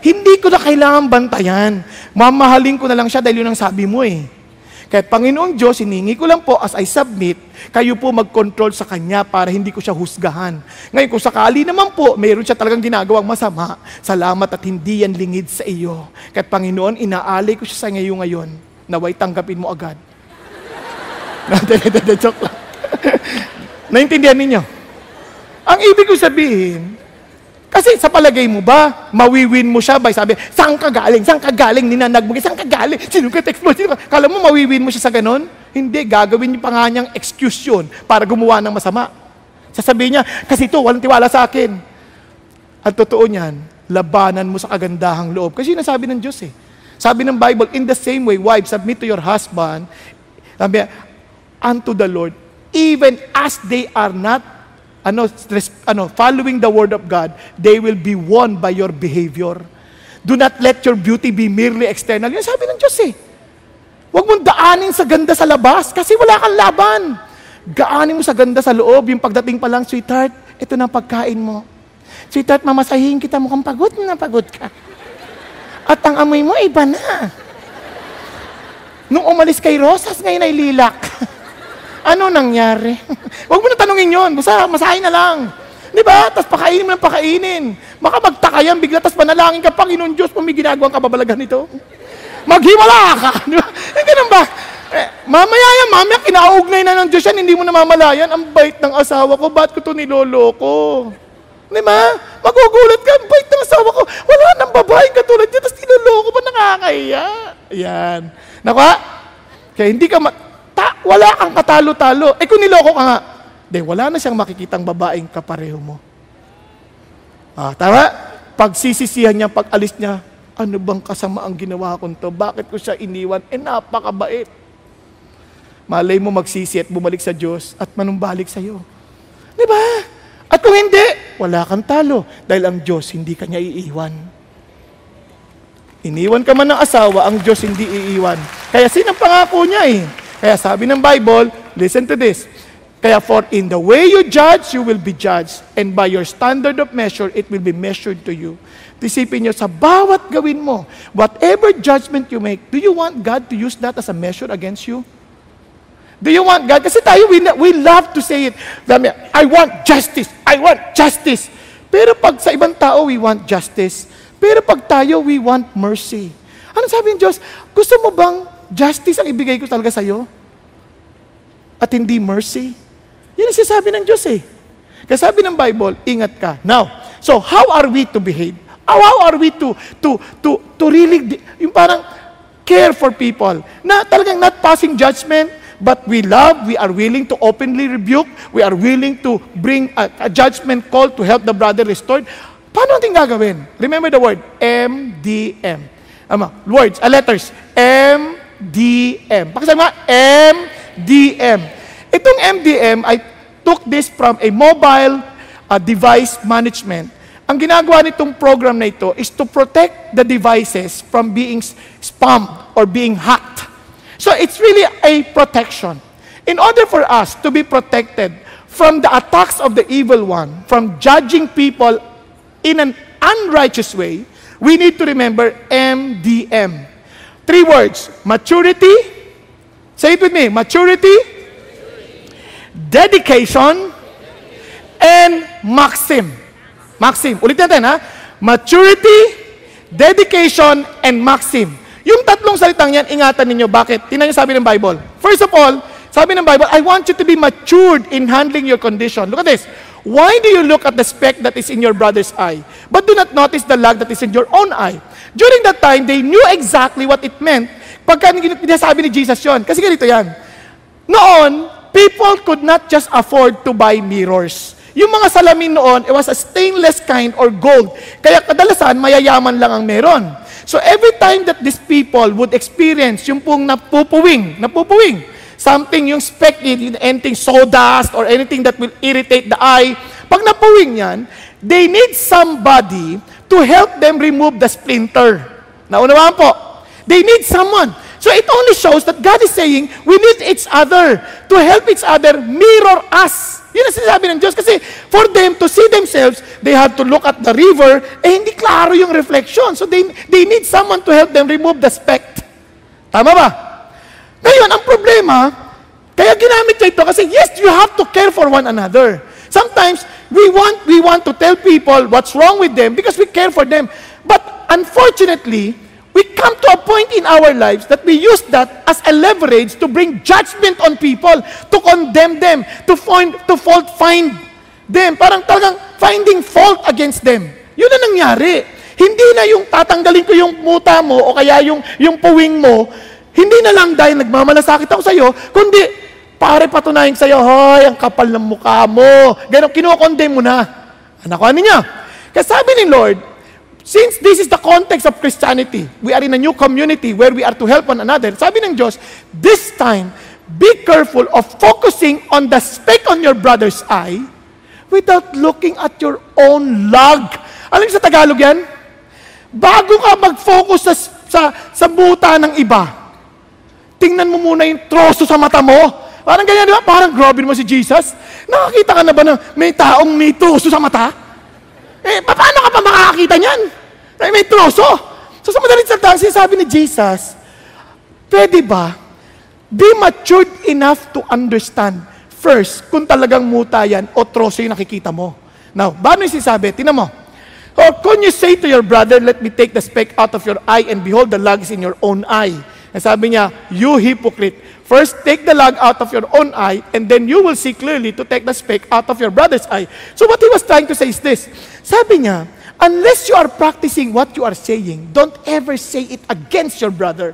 [SPEAKER 2] Hindi ko na kailangan bantayan. Mamahalin ko na lang siya dahil yun ang sabi mo Kaya Panginoong Diyos, hiningi ko lang po as I submit, kayo po mag-control sa Kanya para hindi ko siya husgahan. Ngayon, kung sakali naman po, mayroon siya talagang ginagawang masama, salamat at hindi yan lingid sa iyo. Kaya Panginoon, inaalay ko siya sa ngayon ngayon, naway tanggapin mo agad. Joke lang. Naintindihan ninyo? Ang ibig ko sabihin, kasi sa palagay mo ba, mawiwin mo siya by sabi, saan ka galing? Saan ka galing? Ninanag mo, saan ka galing? Sino ka text mo? Kala mo mawiwin mo siya sa ganon? Hindi, gagawin niyo pa nga niyang excuse yun para gumawa ng masama. Sasabihin niya, kasi ito, walang tiwala sa akin. At totoo niyan, labanan mo sa kagandahang loob. Kasi yun ang sabi ng Diyos Sabi ng Bible, in the same way, wives, submit to your husband, sabi, unto the Lord, even as they are not following the word of God, they will be won by your behavior. Do not let your beauty be merely external. Yan sabi ng Diyos Huwag mong daanin sa ganda sa labas kasi wala kang laban. Gaanin mo sa ganda sa loob. Yung pagdating pa lang, sweetheart, ito na pagkain mo. Sweetheart, mamasahin kita, mukhang pagod na pagod ka. At ang amoy mo, iba na. Nung umalis kay Rosas, ngayon ay lilak. Ano nangyari? Huwag mo na tanungin yun. Basta masahin na lang. Di ba? Tapos pakainin mo ng pakainin. Baka magtaka yan bigla, tapos panalangin ka, Panginoon Diyos, kung may ginagawang kababalagan nito. Maghimala ka. Di ba? Ganun ba? Mamaya kinaugnay na ng Diyos yan, hindi mo na mamalayan. Ang bait ng asawa ko, ba't ko ito niloloko? Di ba? Magugulat ka, ang bait ng asawa ko. Wala nang babaeng katulad niya, tapos niloloko ba, nakakahiya? Ayan. Nakuha? Kaya hindi ka, wala kang katalo-talo. Kung niloko ka nga, wala na siyang makikitang babaeng kapareho mo. Tama? Pagsisisihan niya, pag-alis niya, ano bang kasama ang ginawa ko to? Bakit ko siya iniwan? Napakabait. Malay mo magsisi at bumalik sa Diyos at manumbalik sa iyo. Di ba? At kung hindi, wala kang talo. Dahil ang Diyos, hindi ka niya iiwan. Iniwan ka man ng asawa, ang Diyos hindi iiwan. Kaya sinang pangako niya eh. Kaya sabi ng Bible, listen to this. Kaya for in the way you judge, you will be judged. And by your standard of measure, it will be measured to you. Isipin nyo, sa bawat gawin mo, whatever judgment you make, do you want God to use that as a measure against you? Do you want God? Kasi tayo, we love to say it. I want justice. I want justice. Pero pag sa ibang tao, we want justice. Pero pag tayo, we want mercy. Ano sabi ng Diyos? Gusto mo bang justice ang ibigay ko talaga sa'yo? At hindi mercy? Yan ang sinasabi ng Diyos eh. Kaya sabi ng Bible, ingat ka. Now, so how are we to behave? How are we to really, yung parang care for people? Na talagang not passing judgment, but we love, we are willing to openly rebuke, we are willing to bring a judgment call to help the brother restored. Paano natin gagawin? Remember the word, MDM. Words, letters, MDM. Pakisabi nga, MDM. Itong MDM, I took this from a mobile device management. Ang ginagawa nitong program na ito is to protect the devices from being spammed or being hacked. So it's really a protection. In order for us to be protected from the attacks of the evil one, from judging people in an unrighteous way, we need to remember MDM. 3 words, maturity, say it with me, maturity, dedication, and maxim. Maxim. Ulit natin ha. Maturity, dedication, and maxim. Yung tatlong salitang yan, ingatan ninyo. Bakit? Tingnan niyo sabi ng Bible. First of all, sabi ng Bible, I want you to be matured in handling your condition. Look at this. Why do you look at the speck that is in your brother's eye, but do not notice the log that is in your own eye? During that time, they knew exactly what it meant pagka sinasabi ni Jesus yon. Kasi ganito yan. Noon, people could not just afford to buy mirrors. Yung mga salamin noon, it was a stainless kind or gold. Kaya kadalasan, mayayaman lang ang meron. So every time that these people would experience yung pong napupuwing, something, yung speck, anything sawdust or anything that will irritate the eye, pag napuwing yan, they need somebody to help them remove the splinter. Naunawaan po? They need someone. So it only shows that God is saying, we need each other to help each other mirror us. Yun ang sinasabi ng Diyos. Kasi for them to see themselves, they had to look at the river, hindi klaro yung reflection. So they need someone to help them remove the speck. Tama ba? Ngayon, ang problema, kaya ginamit niya ito kasi yes, you have to care for one another. Sometimes, we want to tell people what's wrong with them because we care for them. But unfortunately, we come to a point in our lives that we use that as a leverage to bring judgment on people, to condemn them, to fault find them. Parang talagang finding fault against them. Yun ang nangyari. Hindi na yung tatanggalin ko yung muta mo o kaya yung puwing mo, hindi na lang dahil nagmamalasakit ako sa'yo, kundi pare patunayan sa'yo, hoy, ang kapal ng mukha mo. Ganun, kinokondemn mo na. Ano niya? Kasi sabi ni Lord, since this is the context of Christianity, we are in a new community where we are to help one another. Sabi ng Diyos, this time, be careful of focusing on the speck on your brother's eye without looking at your own log. Alam niyo sa Tagalog yan? Bago ka mag-focus sa buta ng iba, tingnan mo muna yung troso sa mata mo. Parang ganyan, di ba? Parang grabe mo si Jesus. Nakakita ka na ba na may taong may troso sa mata? Paano ka pa makakakita niyan? May troso. So sa madaling salita, sinasabi ni Jesus, pwede ba Be matured enough to understand first kung talagang muta yan o troso yung nakikita mo. Now, paano yung sinasabi? Tingnan mo. Or can you say to your brother, let me take the speck out of your eye and behold the log is in your own eye. And sabi niya, you hypocrite. First, take the log out of your own eye and then you will see clearly to take the speck out of your brother's eye. So what he was trying to say is this. Sabi niya, unless you are practicing what you are saying, don't ever say it against your brother.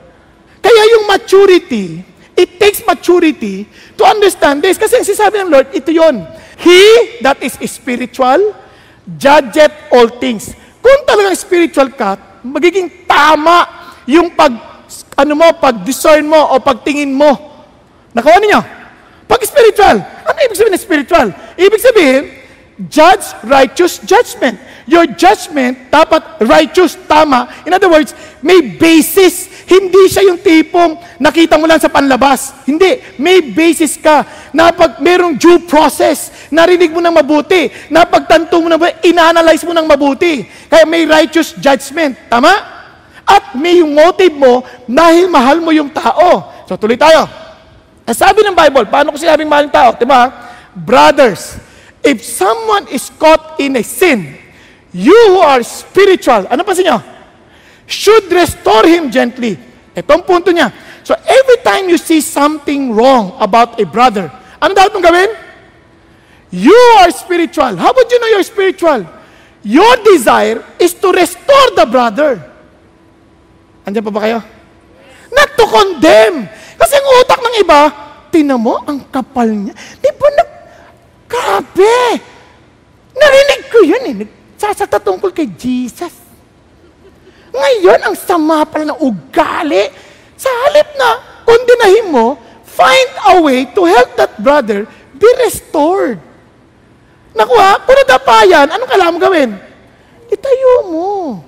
[SPEAKER 2] Kaya yung maturity, it takes maturity to understand this. Kasi sinasabi ng Lord, ito yon. He that is spiritual, judgeth all things. Kung talagang spiritual ka, magiging tama yung pag-discern mo o pagtingin mo. Nakawa niyo? Pag spiritual, ano ibig sabihin ng spiritual? Ibig sabihin, judge, righteous judgment. Your judgment, dapat righteous, tama. In other words, may basis. Hindi siya yung tipong nakita mo lang sa panlabas. Hindi. May basis ka na pag merong due process, narinig mo ng mabuti, na pagtanto mo ng mabuti, ina-analyze mo ng mabuti. Kaya may righteous judgment. Tama? At may yung motive mo dahil mahal mo yung tao. So tuloy tayo. Sabi ng Bible, paano ko sinabing mahal yung tao? Diba? Brothers, if someone is caught in a sin, you who are spiritual, ano pa sa inyo? Should restore him gently. Ito ang punto niya. So every time you see something wrong about a brother, ano dapat mong gawin? You are spiritual. How about you know you're spiritual? Your desire is to restore the brother. Andiyan pa ba kayo? Not to condemn. Kasi ang utak ng iba, tinan mo, ang kapal niya. Di ba grabe. Narinig ko yun eh. Nagsasata tungkol kay Jesus. Ngayon, ang sama pala ng ugali. Sa halip na kondinahin mo, find a way to help that brother be restored. Nakuha, kung nadapayan, anong kailangan mo gawin? Itayo mo.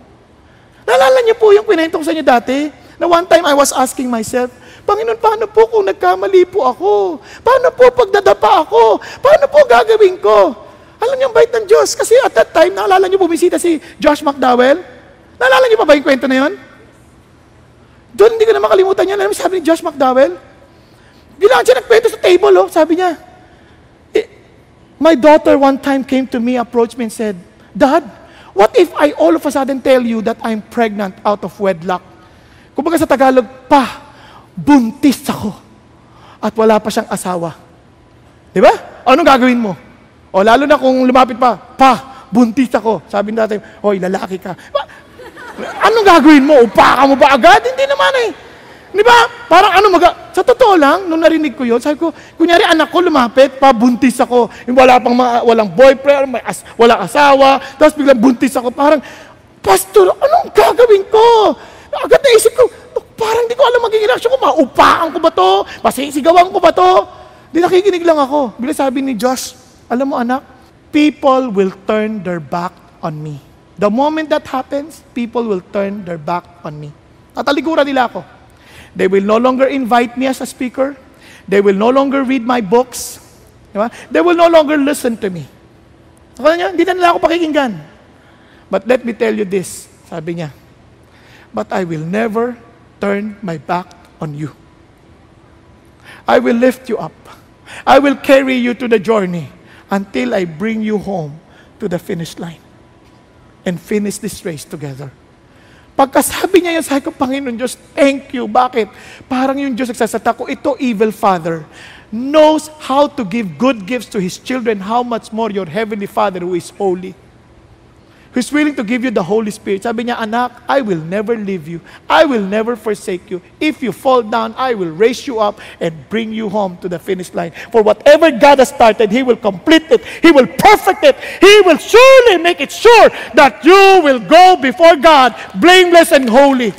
[SPEAKER 2] Naalala niyo po yung kwentong sa inyo dati? Na one time I was asking myself, Panginoon, paano po kung nagkamali po ako? Paano po pag nadapa ako? Paano po gagawin ko? Alam niyo ang bait ng Diyos. Kasi at that time, naalala niyo bumisita si Josh McDowell? Naalala niyo pa ba yung kwento na yun? Doon, hindi ko na makalimutan yan. Alam mo, sabi ni Josh McDowell, bilang siya nagkwento sa table, sabi niya, my daughter one time came to me, approached me and said, Dad, what if I all of a sudden tell you that I'm pregnant out of wedlock? Kumbaga sa Tagalog, buntis ako. At wala pa siyang asawa. Di ba? Anong gagawin mo? O lalo na kung lumapit pa, buntis ako. Sabi natin, hoy, lalaki ka. Anong gagawin mo? Upa ka mo ba agad? Hindi naman eh. Di ba? Parang sa totoo lang, nung narinig ko yun, sabi ko, kunyari anak ko lumapit, buntis ako. Walang boyfriend, walang asawa, tapos biglang buntis ako. Parang, Pastor, anong gagawin ko? Agad naisip ko, parang di ko alam magiging reaksyon ko. Maupaan ko ba to? Masisigawan ko ba to? Di nakikinig lang ako. Bila sabi ni Josh, alam mo anak, people will turn their back on me. The moment that happens, people will turn their back on me. Tatalikuran nila ako. They will no longer invite me as a speaker. They will no longer read my books. Diba? They will no longer listen to me. Hindi na nila ako pakikinggan. But let me tell you this, sabi niya, but I will never turn my back on you. I will lift you up. I will carry you to the journey until I bring you home to the finish line and finish this race together. Pagkasabi niya yun, sabi ko, Panginoon Diyos, thank you. Bakit? Parang yung Diyos nagsasata ko, ito evil father knows how to give good gifts to his children, how much more your heavenly Father who is holy, who's willing to give you the Holy Spirit. Sabi niya, anak, I will never leave you. I will never forsake you. If you fall down, I will raise you up and bring you home to the finish line. For whatever God has started, He will complete it. He will perfect it. He will surely make it sure that you will go before God blameless and holy.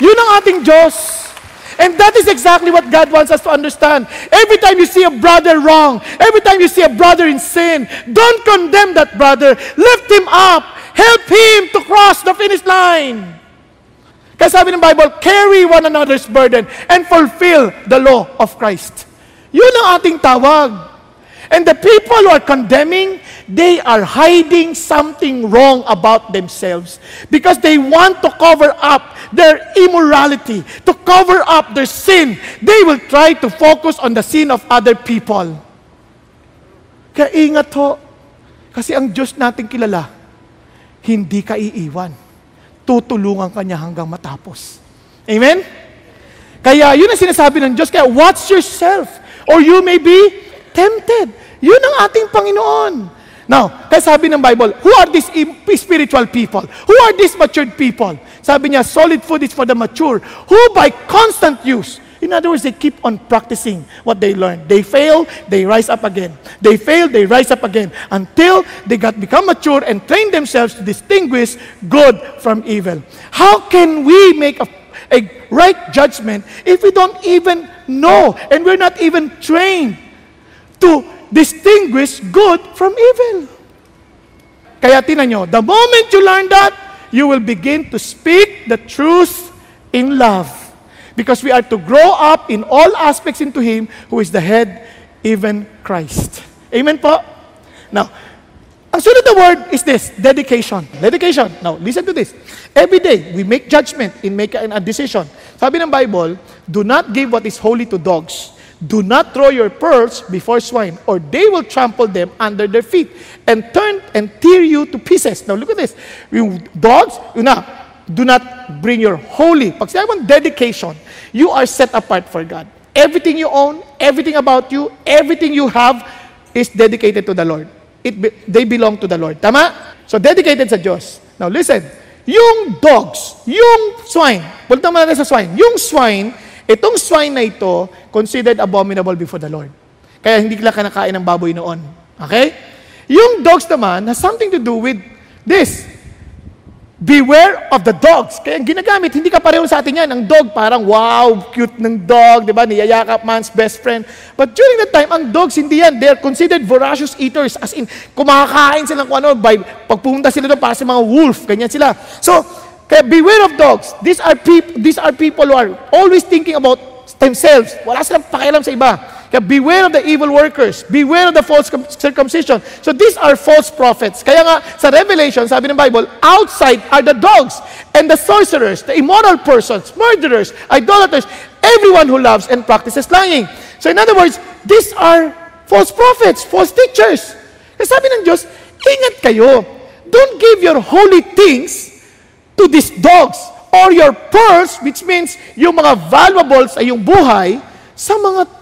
[SPEAKER 2] Yun ang ating Diyos. And that is exactly what God wants us to understand. Every time you see a brother wrong, every time you see a brother in sin, don't condemn that brother. Lift him up. Help him to cross the finish line. Kaya sabi ng Bible, carry one another's burden and fulfill the law of Christ. Yun ang ating tawag. And the people who are condemning, they are hiding something wrong about themselves because they want to cover up their immorality, to cover up their sin. They will try to focus on the sin of other people. Kaya ingat ho, kasi ang Diyos nating kilala, hindi ka iiwan. Tutulungan ka niya hanggang matapos. Amen? Kaya yun ang sinasabi ng Diyos, kaya watch yourself, or you may be tempted. Yun ang ating Panginoon. Now, kaya sabi ng Bible, who are these spiritual people? Who are these matured people? Sabi niya, solid food is for the mature, who by constant use, in other words, they keep on practicing what they learned. They fail, they rise up again. They fail, they rise up again. Until they become mature and train themselves to distinguish good from evil. How can we make a right judgment if we don't even know and we're not even trained to distinguish good from evil? Kaya tinan nyo, the moment you learn that, you will begin to speak the truth in love. Because we are to grow up in all aspects into Him who is the head, even Christ. Amen po? Now, ang sunod na word is this, dedication. Dedication. Now, listen to this. Every day, we make judgment in making a decision. Sabi ng Bible, do not give what is holy to dogs. Do not throw your pearls before swine, or they will trample them under their feet and turn and tear you to pieces. Now, look at this. Yung dogs, do not bring your holy. Pag sinabi mong dedication, you are set apart for God. Everything you own, everything about you, everything you have is dedicated to the Lord. They belong to the Lord. Tama? So, dedicated sa Diyos. Now, listen. Yung dogs, yung swine, punta mo natin sa swine. Yung swine, itong swine na ito, considered abominable before the Lord. Kaya hindi ka kinakain ng baboy noon. Okay? Yung dogs naman has something to do with this. Beware of the dogs. Kaya ginagamit, hindi ka pareho sa atin yan. Ang dog, parang wow, cute ng dog, di ba? Niyayakap man's best friend. But during that time, ang dogs, hindi yan. They are considered voracious eaters. As in, kumakain sila kung ano, pag pumunta sila doon para sa mga wolf, ganyan sila. So, kaya beware of dogs. These are people who are always thinking about themselves. Wala silang pakialam sa iba. Kaya beware of the evil workers. Beware of the false circumcision. So these are false prophets. Kaya nga, sa Revelation, sabi ng Bible, outside are the dogs and the sorcerers, the immoral persons, murderers, idolaters, everyone who loves and practices lying. So in other words, these are false prophets, false teachers. Kaya sabi ng Diyos, ingat kayo. Don't give your holy things to these dogs or your pearls, which means yung mga valuables ay yung buhay, sa mga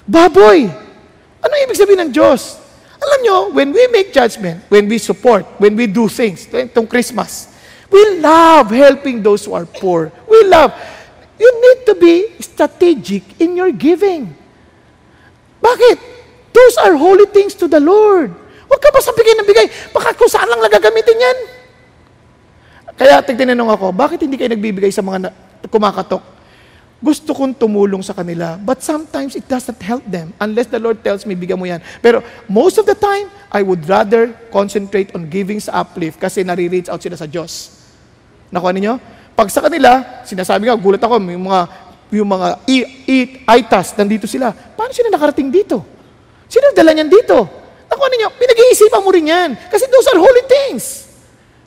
[SPEAKER 2] baboy. Ano ibig sabihin ng Diyos? Alam nyo, when we make judgment, when we support, when we do things, itong Christmas, we love helping those who are poor. We love. You need to be strategic in your giving. Bakit? Those are holy things to the Lord. Huwag ka basta bigay ng bigay. Baka kung saan lang nagagamitin yan. Kaya tinanong ako, bakit hindi kayo nagbibigay sa mga kumakatok? Gusto kong tumulong sa kanila, but sometimes it doesn't help them unless the Lord tells me, bigyan mo yan. Pero most of the time, I would rather concentrate on giving sa uplift kasi nare-reach out sila sa Diyos. Nakuha ninyo? Pag sa kanila, sinasabi nga, gulat ako, yung mga ITAS, nandito sila. Paano sila nakarating dito? Sino dala niyan dito? Nakuha ninyo? Pinag-iisipan mo rin yan. Kasi those are holy things.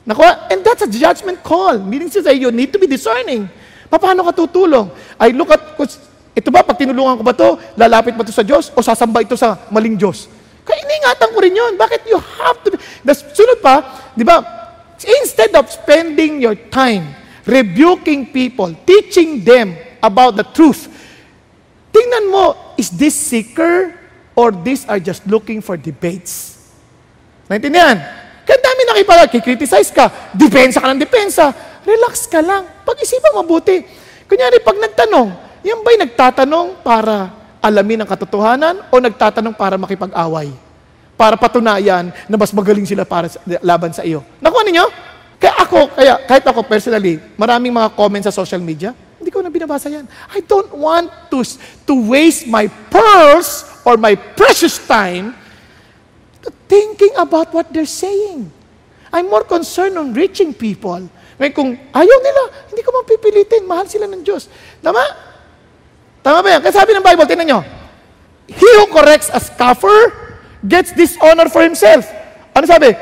[SPEAKER 2] Nakuha? And that's a judgment call. Meaning to say, you need to be discerning. Paano ka tutulong? I look at, ito ba, pag tinulungan ko ba to, lalapit ba to sa Diyos o sasamba ito sa maling Diyos? Kaya iningatan ko rin yun. Bakit you have to be... Sunod pa, di ba, instead of spending your time rebuking people, teaching them about the truth, tingnan mo, is this seeker or these are just looking for debates? Naintindihan? Kaya dami nakipag-criticize ka, depensa ka ng depensa, relax ka lang. Pag-isipan mabuti. Kunyari, pag nagtanong, yan ba'y nagtatanong para alamin ang katotohanan o nagtatanong para makipag-away? Para patunayan na mas magaling sila para laban sa iyo. Nakuha ninyo? Kahit ako personally, maraming mga comments sa social media, hindi ko na binabasa yan. I don't want to waste my pearls or my precious time thinking about what they're saying. I'm more concerned on reaching people. Ngayon kung ayaw nila, hindi ko mapipilitin. Mahal sila ng Diyos. Tama? Tama ba yan? Kasi sabi ng Bible, tingnan nyo, he who corrects a scoffer gets dishonor for himself. Ano sabi?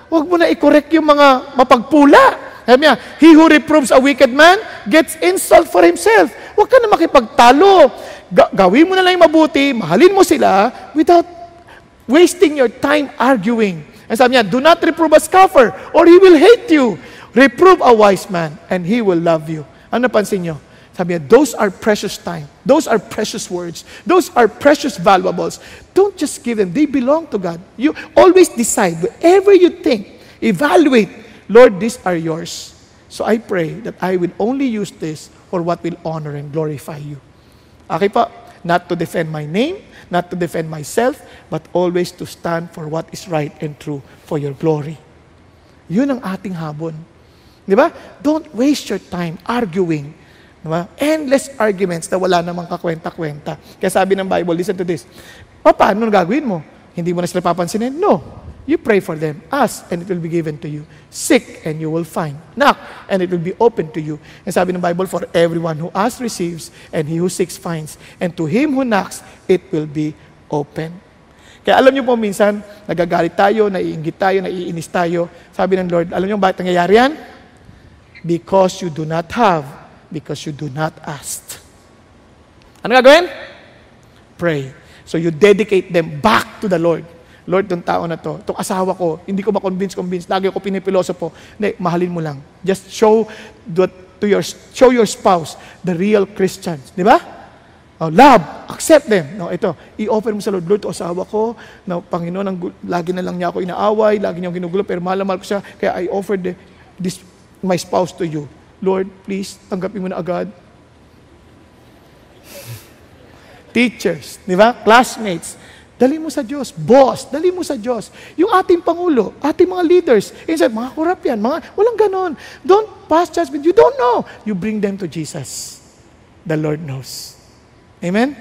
[SPEAKER 2] Huwag mo na i-correct yung mga mapagpula. Sabi niya, he who reproves a wicked man gets insult for himself. Huwag ka na makipagtalo. Gawin mo na lang yung mabuti, mahalin mo sila without wasting your time arguing. And sabi niya, do not reprove a scoffer or he will hate you. Reprove a wise man and he will love you. Ano napansin niyo? Sabi niya, those are precious time. Those are precious words. Those are precious valuables. Don't just give them. They belong to God. You always decide, whatever you think, evaluate, Lord, these are yours. So I pray that I will only use this for what will honor and glorify you. Okay po? Not to defend my name, not to defend myself, but always to stand for what is right and true for your glory. Yun ang ating habon. Di ba? Don't waste your time arguing. Di ba? Endless arguments na wala namang kakwenta-kwenta. Kaya sabi ng Bible, listen to this. Paano gagawin mo? Hindi mo na sila papansinin? No. You pray for them. Ask, and it will be given to you. Seek, and you will find. Knock, and it will be open to you. And sabi ng Bible, for everyone who asks receives, and he who seeks finds. And to him who knocks, it will be open. Kaya alam niyo po minsan, nagagalit tayo, naiinggit tayo, naiinis tayo. Sabi ng Lord, alam niyo bakit nangyayari yan? Because you do not have, because you do not ask. Ano gagawin? Pray. So you dedicate them back to the Lord. Lord, itong tao na to, itong asawa ko, hindi ko ma-convince, lagi ako pinipilosopo. Hindi, mahalin mo lang. Just show your spouse the real Christians. Di ba? Love, accept them. No, ito, i-offer mo sa Lord, Lord, asawa ko, na Panginoon, lagi na lang niya ako inaaway, lagi niya ako ginugulo, pero mahal ko siya, kaya I offer my spouse to you. Lord, please, tanggapin mo na agad. Teachers, di ba? Classmates, dali mo sa Diyos. Boss, dali mo sa Diyos. Yung ating Pangulo, ating mga leaders, inside, mga korap yan, walang ganon. Don't pass judgment. You don't know. You bring them to Jesus. The Lord knows. Amen?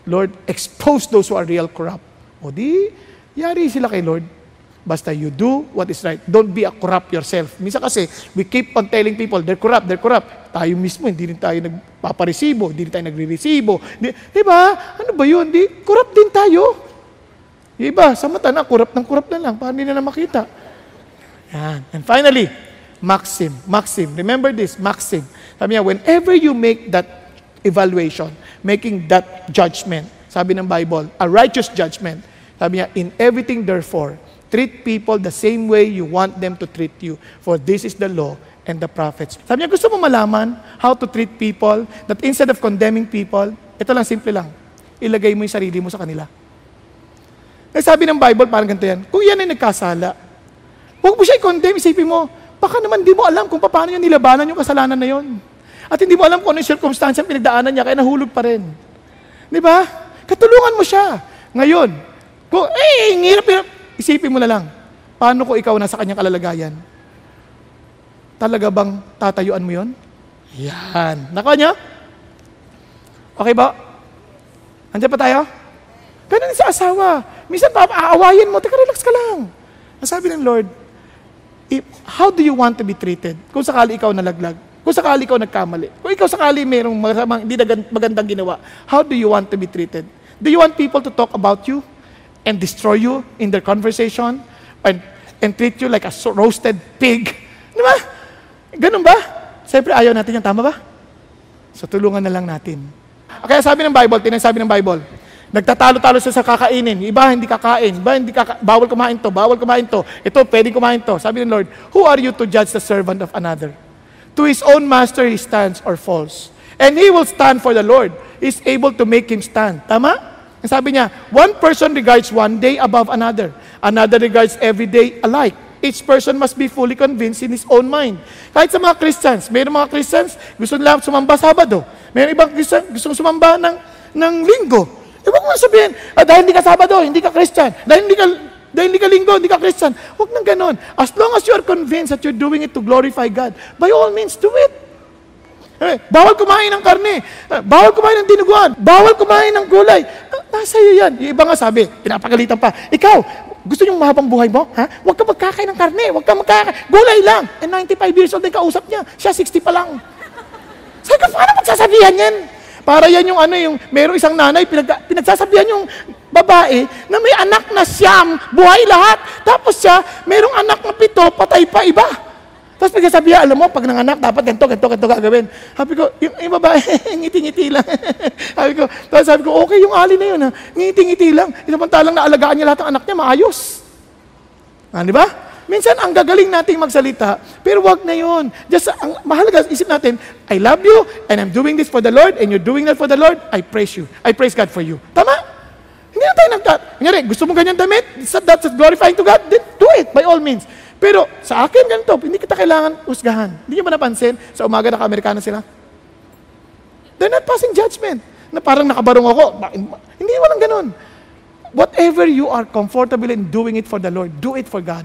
[SPEAKER 2] Lord, expose those who are real corrupt. O di, yari sila kay Lord. Basta you do what is right. Don't be a corrupt yourself. Minsan kasi, we keep on telling people, they're corrupt, they're corrupt. Tayo mismo, hindi rin tayo nagpaparesibo, hindi rin tayo nagre-resibo. Di ba? Ano ba yun? Corrupt din tayo. Yung iba, sa mata na, kurap na lang, para hindi na makita. Yan. And finally, Maxim. Remember this, Maxim. Sabi niya, whenever you make that evaluation, making that judgment, sabi ng Bible, a righteous judgment, sabi niya, in everything therefore, treat people the same way you want them to treat you, for this is the law and the prophets. Sabi niya, gusto mo malaman how to treat people, that instead of condemning people, ito lang, simple lang, ilagay mo yung sarili mo sa kanila. Sabi ng Bible, parang ganito yan, kung yan ay nagkasala, huwag mo siya i-condemn, isipin mo, baka naman di mo alam kung paano niya nilabanan yung kasalanan na yon. At hindi mo alam kung ano yung circumstance ang pinagdaanan niya, kaya nahulog pa rin. Di ba? Katulungan mo siya. Ngayon, kung, hirap, isipin mo na lang, paano kung ikaw nasa kanyang kalalagayan? Talaga bang tatayuan mo yon? Yan. Nako niya? Okay ba? Andiyan pa tayo? Ganun sa asawa. Minsan aawayin mo, teka, relax ka lang. Sabi ng Lord, how do you want to be treated? Kung sakali ikaw nalaglag, kung sakali ikaw nagkamali, kung ikaw sakali mayroong hindi magandang ginawa, how do you want to be treated? Do you want people to talk about you and destroy you in their conversation and treat you like a roasted pig? Di ba? Ganun ba? Siyempre, ayaw natin yan. Tama ba? So, tulungan na lang natin. Kaya sabi ng Bible, tinasabi ng Bible, nagtatalo-talo siya sa kakainin. Iba hindi kakain. Iba hindi bawal kumain to. Bawal kumain to. Ito, pwedeng kumain to. Sabi ng Lord, who are you to judge the servant of another? To his own master he stands or falls. And he will stand for the Lord. He is able to make him stand. Tama? Sabi niya, one person regards one day above another. Another regards every day alike. Each person must be fully convinced in his own mind. Kahit sa mga Christians, mayroong mga Christians, gusto nila sumamba Sabado. Mayroong ibang Christians, gusto sumamba ng Linggo. Huwag mo sabihin, dahil hindi ka Sabado, hindi ka Christian. Dahil hindi ka Linggo, hindi ka Christian. Huwag nang ganon. As long as you are convinced that you're doing it to glorify God, by all means, do it. Bawal kumain ng karne. Bawal kumain ng dinuguan. Bawal kumain ng gulay. Nasa iyo yan. Yung iba nga sabi, pinapagalitan pa, ikaw, gusto niyong mahabang buhay mo? Ha? Huwag ka magkakain ng karne. Huwag ka magkakain. Gulay lang. And 95 years old na kausap niya. Siya 60 pa lang. Sabi ka, paano magsasabihan yan? Para yan yung merong isang nanay, pinagsasabihan yung babae na may anak na siyam, buhay lahat. Tapos siya, mayroong anak na 7, patay pa iba. Tapos pagkasabi niya, alam mo, pag nanganak, dapat ganito gagawin. Sabi ko, yung babae, ngiti-ngiti lang. sabi ko, okay yung ali na yun, ha? Ngiti-ngiti lang. Isamantalang naalagaan niya lahat ng anak niya, maayos. Di ba? Minsan, ang gagaling nating magsalita, pero wag na yun. Just, ang mahalaga, isip natin, I love you, and I'm doing this for the Lord, and you're doing that for the Lord, I praise you. I praise God for you. Tama? Hindi na tayo Kunyari, gusto mo ganyan damit, that's glorifying to God, then do it, by all means. Pero sa akin, ganito, hindi kita kailangan husgahan. Hindi niyo ba napansin, sa umaga naka-Amerikano sila? They're not passing judgment. Na parang nakabarong ako. Hindi, walang ganun. Whatever you are comfortable in doing it for the Lord, do it for God.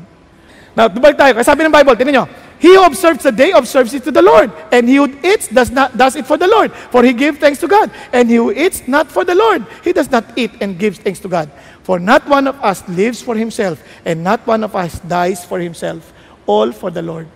[SPEAKER 2] Now, balik tayo. Kasi sabi ng Bible, tingnan nyo, he who observes the day, observes it to the Lord. And he who eats, does it for the Lord. For he gives thanks to God. And he who eats not for the Lord, he does not eat and gives thanks to God. For not one of us lives for himself, and not one of us dies for himself. All for the Lord.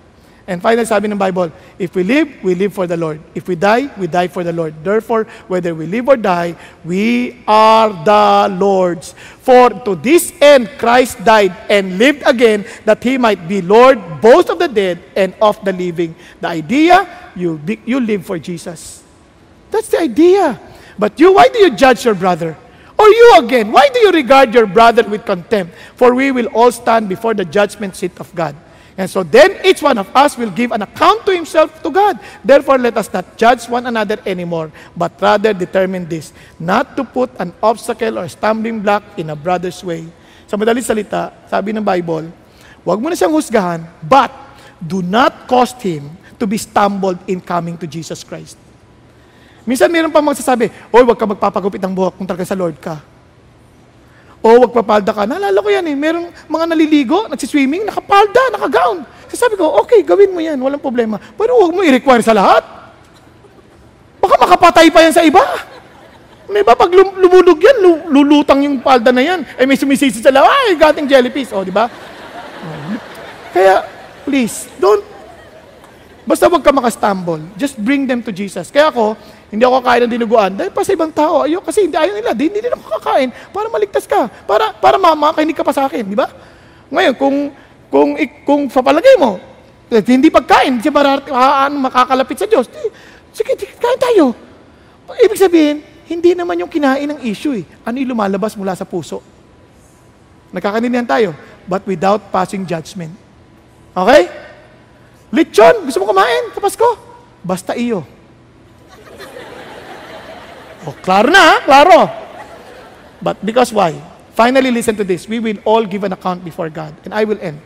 [SPEAKER 2] And finally, sabi ng Bible, if we live for the Lord. If we die for the Lord. Therefore, whether we live or die, we are the Lord's. For to this end Christ died and lived again, that he might be Lord both of the dead and of the living. The idea, you live for Jesus. That's the idea. But you, why do you judge your brother? Or you again, why do you regard your brother with contempt? For we will all stand before the judgment seat of God. And so then each one of us will give an account to himself to God. Therefore, let us not judge one another anymore, but rather determine this, not to put an obstacle or stumbling block in a brother's way. Sa madaling salita, sabi ng Bible, huwag mo na siyang husgahan, but do not cause him to be stumbled in coming to Jesus Christ. Minsan mayroon pa magsasabi, oy, huwag ka magpapagupit ng buhok kung talaga sa Lord ka. O huwag papalda ka. Naalala ko yan eh. Merong mga naliligo, nagsiswimming, nakapalda, nakagown. Sabi ko, okay, gawin mo yan, walang problema. Pero huwag mo i-require sa lahat. Baka makapatay pa yan sa iba. May ba pag lumulog yan, lulutang yung palda na yan. Eh may sumisisi sa lahat, ay, gating jellyfish. O, di ba? Kaya, please, basta huwag ka makastumble. Just bring them to Jesus. Kaya ako, hindi ako kakain ng dinuguan dahil pa sa ibang tao. Kasi hindi ayaw nila. Hindi nila ako kakain para maligtas ka. Para makainig ka pa sa akin. Di ba? Ngayon, kung papalagay mo, hindi pagkain, siya makakalapit sa Diyos. Sige, kain tayo. Ibig sabihin, hindi naman yung kinain ng issue eh. Ano yung lumalabas mula sa puso? Nagkakanindihan tayo, but without passing judgment. Okay? Lechon, gusto mo kumain sa Pasko? Basta iyo. Klaro na, klaro. But because why? Finally, listen to this. We will all give an account before God. And I will end.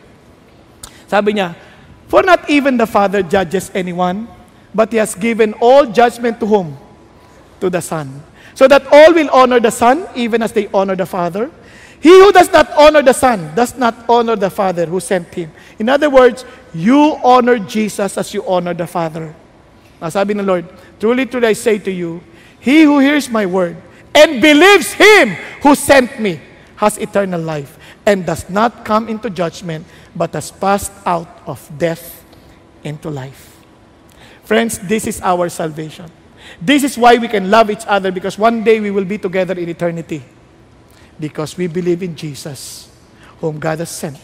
[SPEAKER 2] Sabi niya, for not even the Father judges anyone, but He has given all judgment to whom? To the Son. So that all will honor the Son, even as they honor the Father. He who does not honor the Son does not honor the Father who sent Him. In other words, you honor Jesus as you honor the Father. Sabi ng Lord, truly, truly I say to you, he who hears my word and believes Him who sent me has eternal life and does not come into judgment, but has passed out of death into life. Friends, this is our salvation. This is why we can love each other, because one day we will be together in eternity. Because we believe in Jesus, whom God has sent.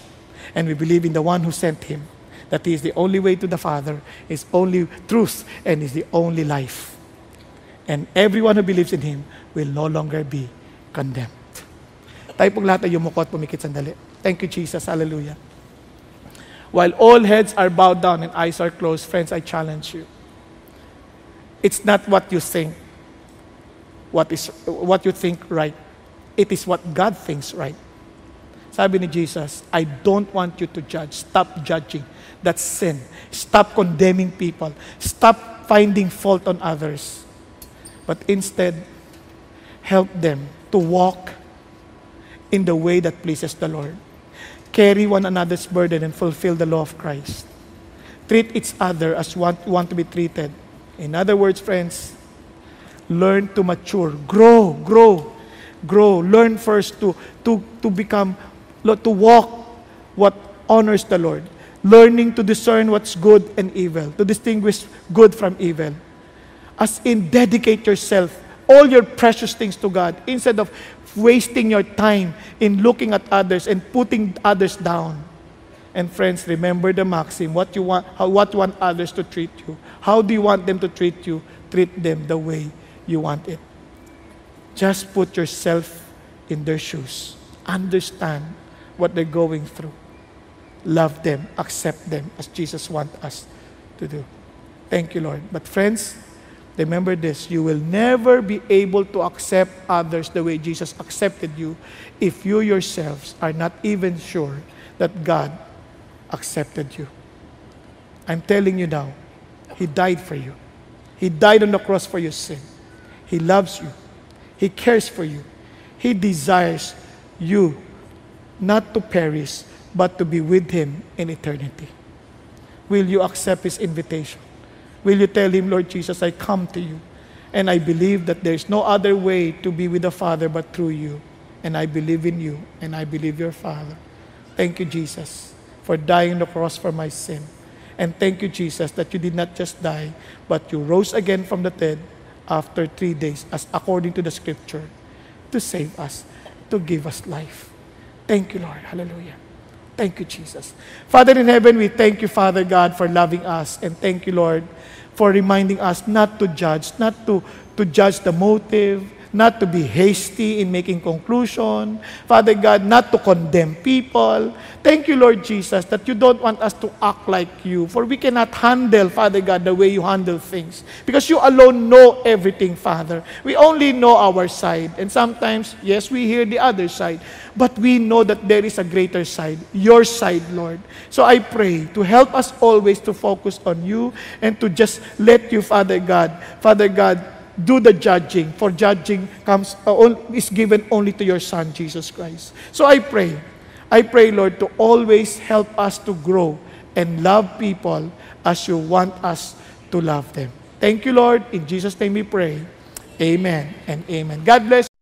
[SPEAKER 2] And we believe in the one who sent Him, that He is the only way to the Father, is only truth, and is the only life. And everyone who believes in Him will no longer be condemned. Tayo pong lahat ay yumuko at pumikit sandali. Thank you, Jesus. Hallelujah. While all heads are bowed down and eyes are closed, friends, I challenge you. It's not what you think, what you think right. It is what God thinks right. Sabi ni Jesus, I don't want you to judge. Stop judging. That's sin. Stop condemning people. Stop finding fault on others. But instead, help them to walk in the way that pleases the Lord. Carry one another's burden and fulfill the law of Christ. Treat each other as you want to be treated. In other words, friends, learn to mature. Grow. Learn first to walk what honors the Lord. Learning to discern what's good and evil, to distinguish good from evil. As in, dedicate yourself all your precious things to God instead of wasting your time in looking at others and putting others down. And friends, remember the maxim, what you want others to treat you. How do you want them to treat you? Treat them the way you want it. Just put yourself in their shoes. Understand what they're going through. Love them, accept them as Jesus wants us to do. Thank you, Lord. But friends, remember this, you will never be able to accept others the way Jesus accepted you if you yourselves are not even sure that God accepted you. I'm telling you now, He died for you. He died on the cross for your sin. He loves you. He cares for you. He desires you not to perish, but to be with Him in eternity. Will you accept His invitation? Will you tell Him, Lord Jesus, I come to you, and I believe that there's no other way to be with the Father but through you, and I believe in you, and I believe your Father. Thank you, Jesus, for dying on the cross for my sin. And thank you, Jesus, that you did not just die, but you rose again from the dead after 3 days, as according to the Scripture, to save us, to give us life. Thank you, Lord. Hallelujah. Thank you, Jesus. Father in heaven, we thank you, Father God, for loving us. And thank you, Lord, for reminding us not to judge, not to judge the motive, not to be hasty in making conclusion. Father God, not to condemn people. Thank you, Lord Jesus, that you don't want us to act like you, for we cannot handle, Father God, the way you handle things. Because you alone know everything, Father. We only know our side. And sometimes, yes, we hear the other side, but we know that there is a greater side, your side, Lord. So I pray to help us always to focus on you and to just let you, Father God, do the judging, for judging is given only to your Son, Jesus Christ. So I pray, Lord, to always help us to grow and love people as you want us to love them. Thank you, Lord. In Jesus' name we pray. Amen and amen. God bless.